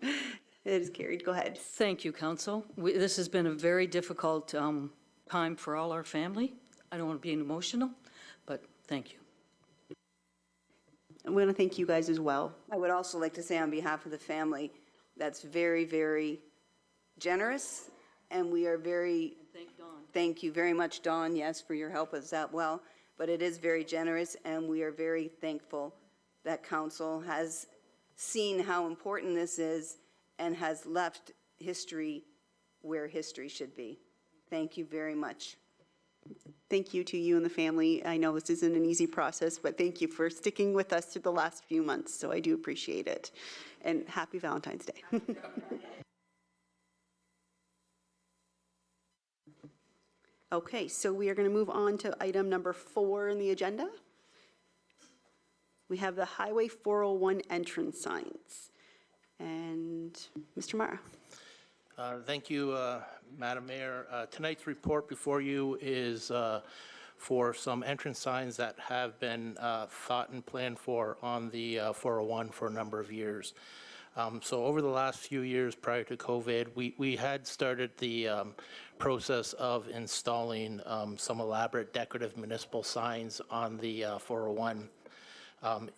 is carried. Go ahead. Thank you, Council. This has been a very difficult time for all our family. I don't want to be emotional, but thank you. I want to thank you guys as well. I would also like to say on behalf of the family, that's very, very generous, and we are very, Thank Dawn. thank you very much, Dawn, yes, for your help as well, but it is very generous, and we are very thankful that council has seen how important this is and has left history where history should be. Thank you very much. Thank you to you and the family. I know this isn't an easy process, but thank you for sticking with us through the last few months, so I do appreciate it. And happy Valentine's Day. Okay, so we are going to move on to item number 4 in the agenda. We have the Highway 401 entrance signs. And Mr. Mara. Thank you, Madam Mayor. Tonight's report before you is for some entrance signs that have been thought and planned for on the 401 for a number of years. So over the last few years prior to COVID, we had started the process of installing some elaborate decorative municipal signs on the 401.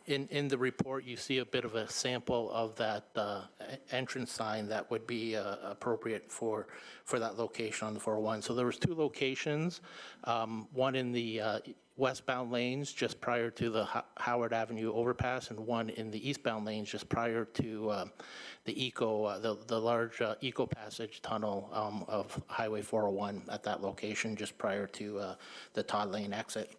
In the report, you see a bit of a sample of that entrance sign that would be appropriate for that location on the 401. So there was two locations, one in the westbound lanes just prior to the Howard Avenue overpass, and one in the eastbound lanes just prior to the large Eco Passage tunnel of Highway 401 at that location just prior to the Todd Lane exit.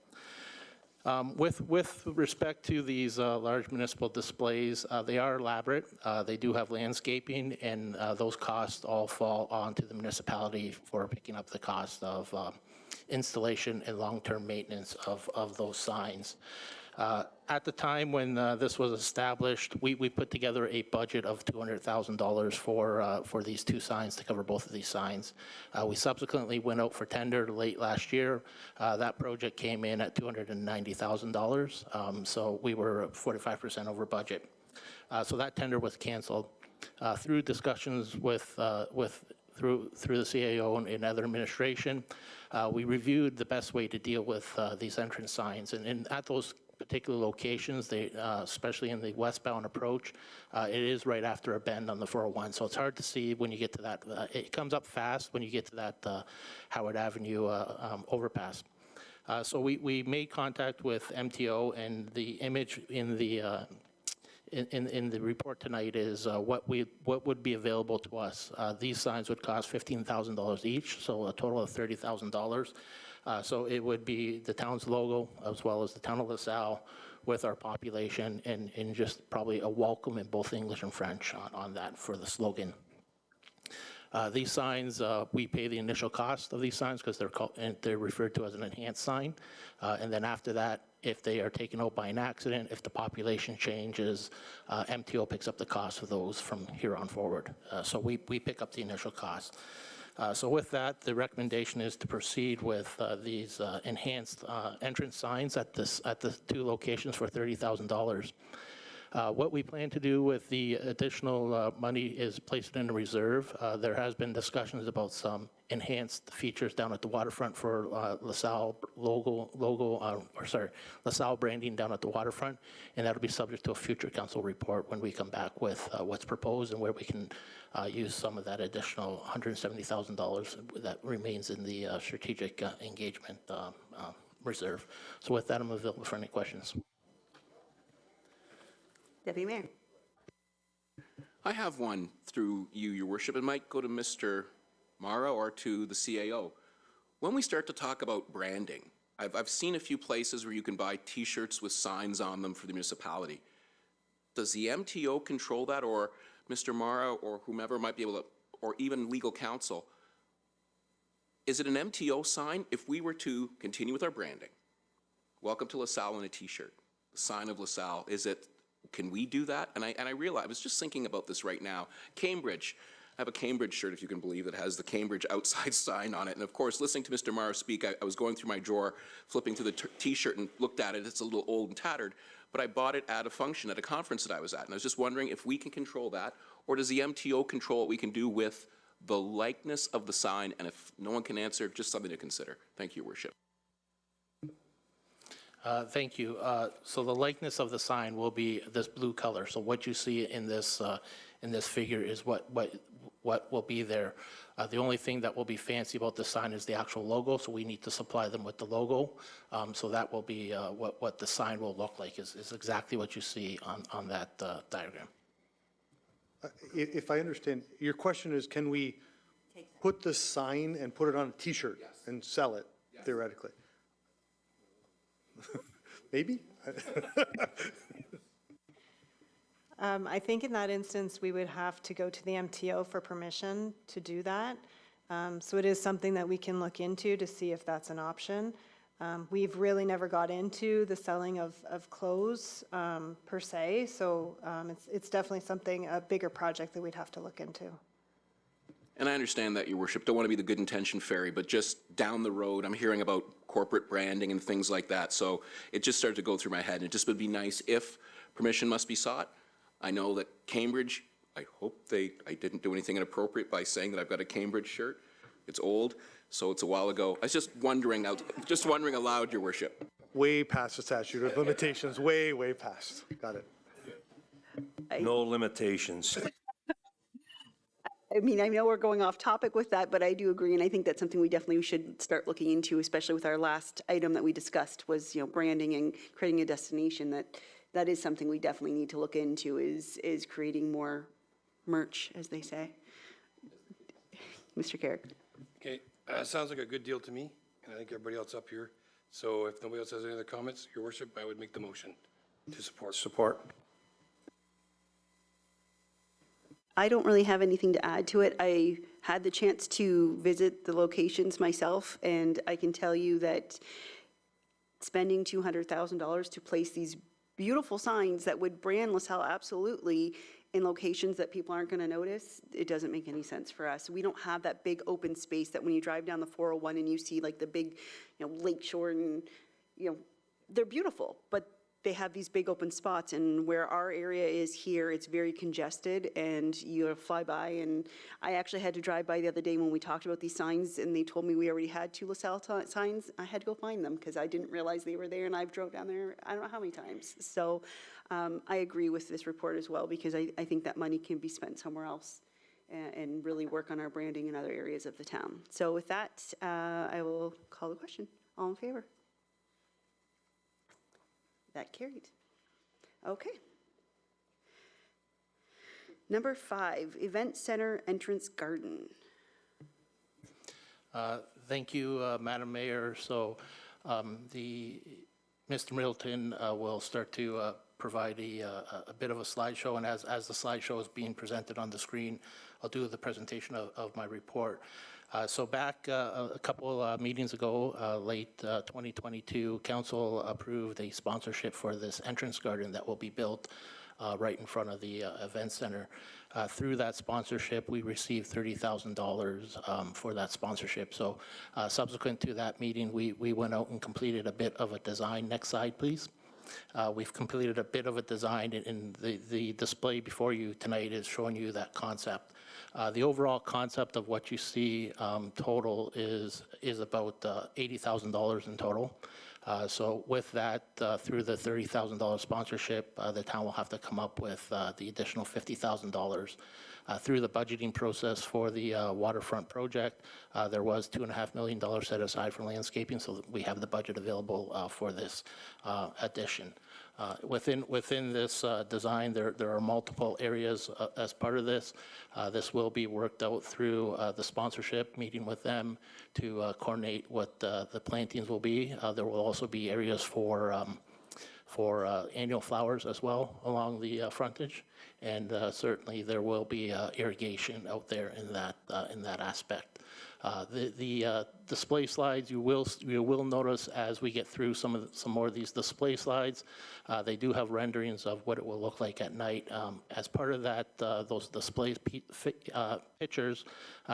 With respect to these large municipal displays, they are elaborate. They do have landscaping, and those costs all fall onto the municipality for picking up the cost of installation and long-term maintenance of those signs. At the time when this was established, we put together a budget of $200,000 for these two signs to cover both of these signs. We subsequently went out for tender late last year. That project came in at $290,000, so we were 45% over budget. So that tender was canceled. Through discussions through the CAO and other administration, we reviewed the best way to deal with these entrance signs, and at those particular locations, especially in the westbound approach, it is right after a bend on the 401, so it's hard to see when you get to that. It comes up fast when you get to that Howard Avenue overpass. So we made contact with MTO, and the image in the report tonight is what would be available to us. These signs would cost $15,000 each, so a total of $30,000. So it would be the town's logo as well as the town of LaSalle with our population, and just probably a welcome in both English and French on that for the slogan. These signs, we pay the initial cost of these signs because they're referred to as an enhanced sign. And then after that, if they are taken out by an accident, if the population changes, MTO picks up the cost of those from here on forward. So we pick up the initial cost. So with that, the recommendation is to proceed with these enhanced entrance signs at the two locations for $30,000. What we plan to do with the additional money is place it in a reserve. There has been discussions about some enhanced features down at the waterfront for LaSalle LaSalle branding down at the waterfront, and that'll be subject to a future council report when we come back with what's proposed and where we can use some of that additional $170,000 that remains in the strategic engagement reserve. So with that, I'm available for any questions. Deputy Mayor. I have one through you, Your Worship. It might go to Mr. Mara or to the CAO. When we start to talk about branding, I've seen a few places where you can buy T-shirts with signs on them for the municipality. Does the MTO control that, or Mr. Mara or whomever might be able to, or even legal counsel? Is it an MTO sign if we were to continue with our branding? Welcome to LaSalle in a T-shirt, the sign of LaSalle. Can we do that? And I realize, I was just thinking about this right now. Cambridge, I have a Cambridge shirt, if you can believe, that has the Cambridge outside sign on it. And of course, listening to Mr. Mara speak, I was going through my drawer, flipping through the T-shirt and looked at it. It's a little old and tattered, but I bought it at a function, at a conference that I was at. And I was just wondering if we can control that, or does the MTO control what we can do with the likeness of the sign? And if no one can answer, just something to consider. Thank you, Your Worship. Thank you. So the likeness of the sign will be this blue color. So what you see in this figure is what will be there. The only thing that will be fancy about the sign is the actual logo. So we need to supply them with the logo. So that will be what the sign will look like. Is exactly what you see on that diagram. If I understand, your question is, can we put the sign and put it on a T-shirt and sell it, theoretically? Maybe? I think in that instance, we would have to go to the MTO for permission to do that. So it is something that we can look into to see if that's an option. We've really never got into the selling of clothes per se, so it's definitely something, a bigger project that we'd have to look into. And I understand that, Your Worship, don't want to be the good intention fairy, but just down the road, I'm hearing about corporate branding and things like that, so it just started to go through my head, and it just would be nice if permission must be sought. I know that Cambridge, I hope I didn't do anything inappropriate by saying that I've got a Cambridge shirt. It's old, so it's a while ago. I was just wondering aloud, Your Worship. Way past the statute of limitations, way past. Got it. No limitations. I mean, I know we're going off topic with that, but I do agree, and I think that's something we definitely should start looking into, especially with our last item that we discussed was, branding and creating a destination. That is something we definitely need to look into, is creating more merch, as they say. Mr. Carrick. Okay, sounds like a good deal to me, and I think everybody else up here. So if nobody else has any other comments, Your Worship, I would make the motion to support. Support. I don't really have anything to add to it. I had the chance to visit the locations myself, and I can tell you that spending $200,000 to place these beautiful signs that would brand LaSalle absolutely in locations that people aren't going to notice, it doesn't make any sense for us. We don't have that big open space that when you drive down the 401 and you see like the big, lake shore, and, they're beautiful, but they have these big open spots, and where our area is here, it's very congested, and you fly by, and I actually had to drive by the other day when we talked about these signs, and they told me we already had 2 LaSalle signs. I had to go find them because I didn't realize they were there, and I've drove down there I don't know how many times. So I agree with this report as well, because I think that money can be spent somewhere else and really work on our branding in other areas of the town. So with that, I will call the question. All in favor? That carried. Okay. Number 5, Event Center Entrance Garden. Thank you, Madam Mayor. So Mr. Middleton will start to provide a bit of a slideshow, and as the slideshow is being presented on the screen, I'll do the presentation of my report. So back a couple meetings ago, late 2022, Council approved a sponsorship for this entrance garden that will be built right in front of the event center. Through that sponsorship, we received $30,000 for that sponsorship. So subsequent to that meeting, we went out and completed a bit of a design. Next slide, please. We've completed a bit of a design, and the display before you tonight is showing you that concept. The overall concept of what you see total is about $80,000 in total. So with that, through the $30,000 sponsorship, the town will have to come up with the additional $50,000. Through the budgeting process for the waterfront project, there was $2.5 million set aside for landscaping, so that we have the budget available for this addition. Within this design, there are multiple areas as part of this. This will be worked out through the sponsorship, meeting with them to coordinate what the plantings will be. There will also be areas for annual flowers as well along the frontage, and certainly there will be irrigation out there in that aspect. The display slides, you will notice as we get through some more of these display slides, they do have renderings of what it will look like at night. As part of that, those display pictures,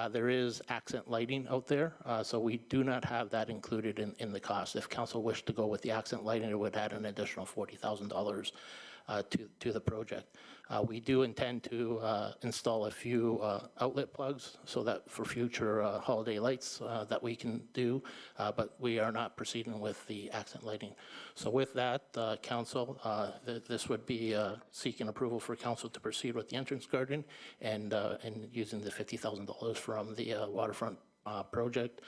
there is accent lighting out there, so we do not have that included in the cost. If council wished to go with the accent lighting, it would add an additional $40,000 to the project. We do intend to install a few outlet plugs so that for future holiday lights that we can do, but we are not proceeding with the accent lighting. So with that, council, this would be seeking approval for council to proceed with the entrance garden and using the $50,000 from the waterfront project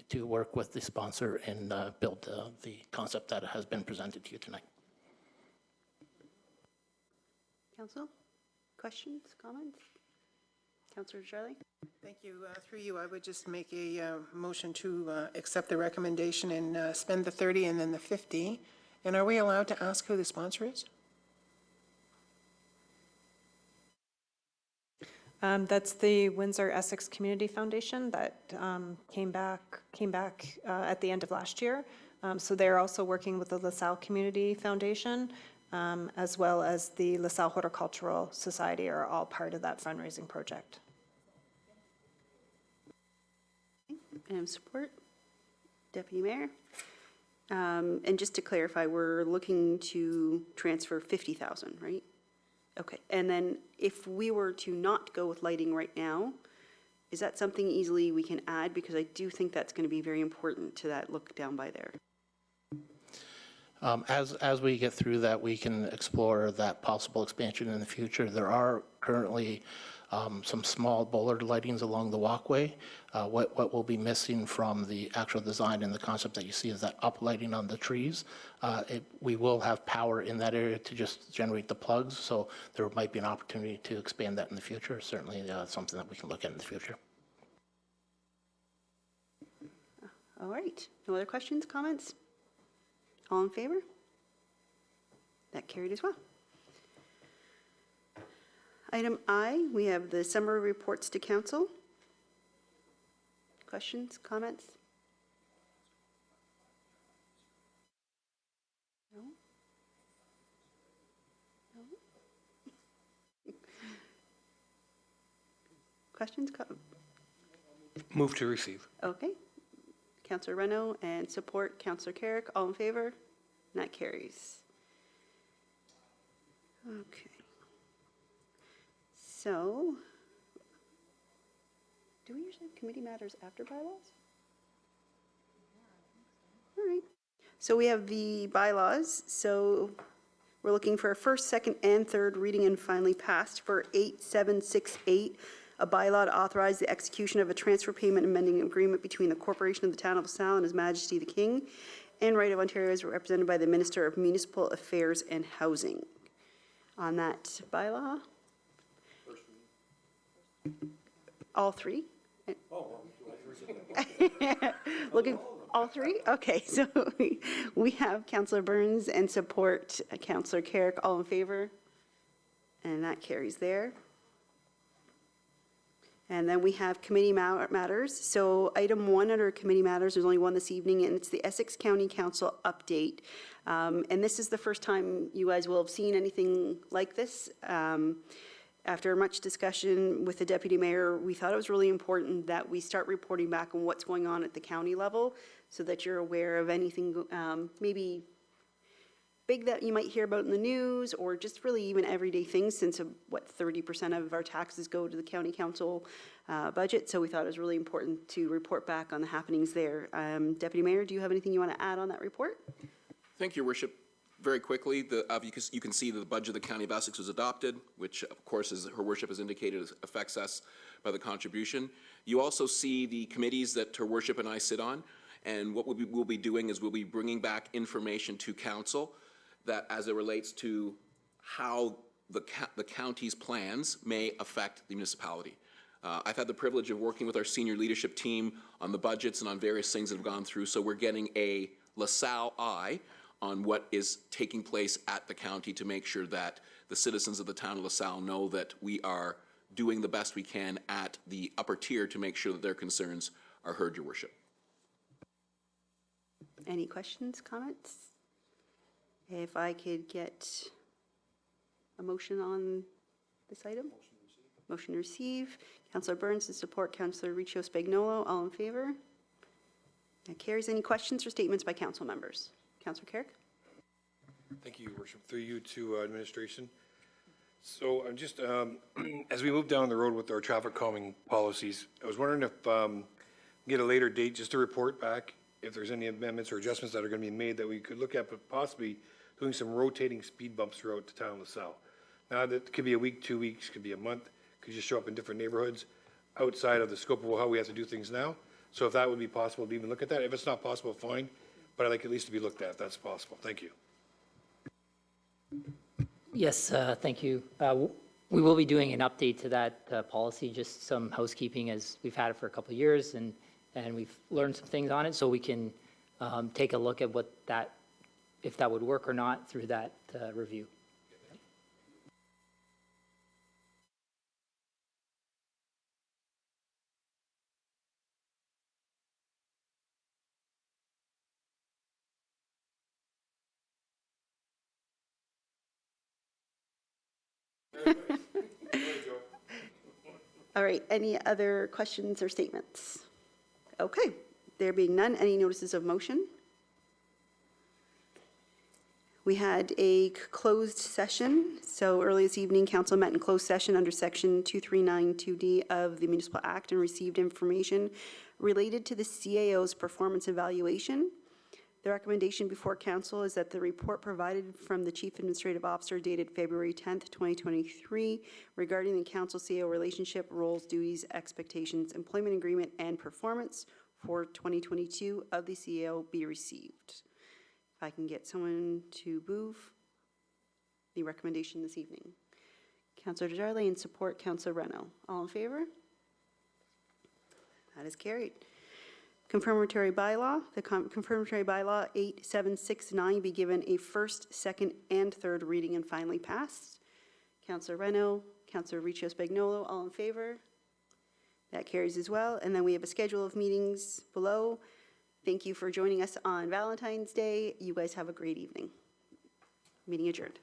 to work with the sponsor and build the concept that has been presented to you tonight. Council, questions, comments? Councilor Shirley? Thank you. Through you, I would just make a motion to accept the recommendation and spend the 30 and then the 50. And are we allowed to ask who the sponsor is? That's the Windsor Essex Community Foundation that came back at the end of last year. So they're also working with the LaSalle Community Foundation, as well as the LaSalle Horticultural Society are all part of that fundraising project. And support? Deputy Mayor? And just to clarify, we're looking to transfer 50,000, right? Okay, and then if we were to not go with lighting right now, is that something easily we can add? Because I do think that's going to be very important to that look down by there. As we get through that, we can explore that possible expansion in the future. There are currently some small bollard lightings along the walkway. What will be missing from the actual design and the concept that you see is that uplighting on the trees. We will have power in that area to just generate the plugs, so there might be an opportunity to expand that in the future. Certainly something that we can look at in the future. All right, no other questions, comments? All in favor? That carried as well. Item I, we have the summary reports to council. Questions, comments? No? No? Questions? Move to receive. Okay. Councillor Reno and support Councillor Carrick. All in favor? And that carries. Okay. So, do we usually have committee matters after bylaws? All right. So we have the bylaws. So we're looking for a first, second, and third reading and finally passed for 8768, a bylaw to authorize the execution of a transfer payment amending agreement between the Corporation of the Town of LaSalle and His Majesty the King and Right of Ontario as represented by the Minister of Municipal Affairs and Housing. On that bylaw? All three? Looking, all three? Okay, so we have Councillor Burns and support Councillor Carrick. All in favor? And that carries there. And then we have committee matters. So item 1 under committee matters, there's only one this evening, and it's the Essex County Council update. And this is the first time you guys will have seen anything like this. After much discussion with the deputy mayor, we thought it was really important that we start reporting back on what's going on at the county level so that you're aware of anything maybe big that you might hear about in the news or just really even everyday things since what 30% of our taxes go to the county council budget. So we thought it was really important to report back on the happenings there. Deputy Mayor, do you have anything you want to add on that report? Thank you, Your Worship. Very quickly, you can see that the budget of the County of Essex was adopted, which of course, as Her Worship has indicated, affects us by the contribution. You also see the committees that Her Worship and I sit on, and what we'll be doing is we'll be bringing back information to Council that as it relates to how the county's plans may affect the municipality. I've had the privilege of working with our senior leadership team on the budgets and on various things that have gone through, so we're getting a LaSalle eye on what is taking place at the county to make sure that the citizens of the town of LaSalle know that we are doing the best we can at the upper tier to make sure that their concerns are heard, Your Worship. Any questions, comments? If I could get a motion on this item? Motion to receive. Councillor Burns to support Councillor Riccio Spagnolo. All in favor? That carries. Any questions or statements by council members? Councillor Carrick? Thank you, Your Worship. Through you to administration. So I'm just, as we move down the road with our traffic calming policies, I was wondering if get a later date just to report back if there's any amendments or adjustments that are going to be made that we could look at, but possibly doing some rotating speed bumps throughout the town of LaSalle. Now, that could be a week, 2 weeks, could be a month, could just show up in different neighborhoods outside of the scope of how we have to do things now. So if that would be possible to even look at that. If it's not possible, fine, but I'd like at least to be looked at if that's possible. Thank you. Yes, thank you. We will be doing an update to that policy, just some housekeeping as we've had it for a couple of years and we've learned some things on it, so we can take a look at what that, if that would work or not through that review. All right, any other questions or statements? Okay, there being none, any notices of motion? We had a closed session, so early this evening, council met in closed session under section 2392D of the Municipal Act and received information related to the CAO's performance evaluation. The recommendation before council is that the report provided from the Chief Administrative Officer dated February 10th, 2023, regarding the council-CAO relationship, roles, duties, expectations, employment agreement, and performance for 2022 of the CAO be received. If I can get someone to move the recommendation this evening. Councillor Desjardins, in support, Councillor Reno. All in favor? That is carried. Confirmatory bylaw. The confirmatory bylaw 8769 be given a first, second, and third reading and finally passed. Councillor Reno, Councillor Riccio Spagnolo, all in favor? That carries as well. And then we have a schedule of meetings below. Thank you for joining us on Valentine's Day. You guys have a great evening. Meeting adjourned.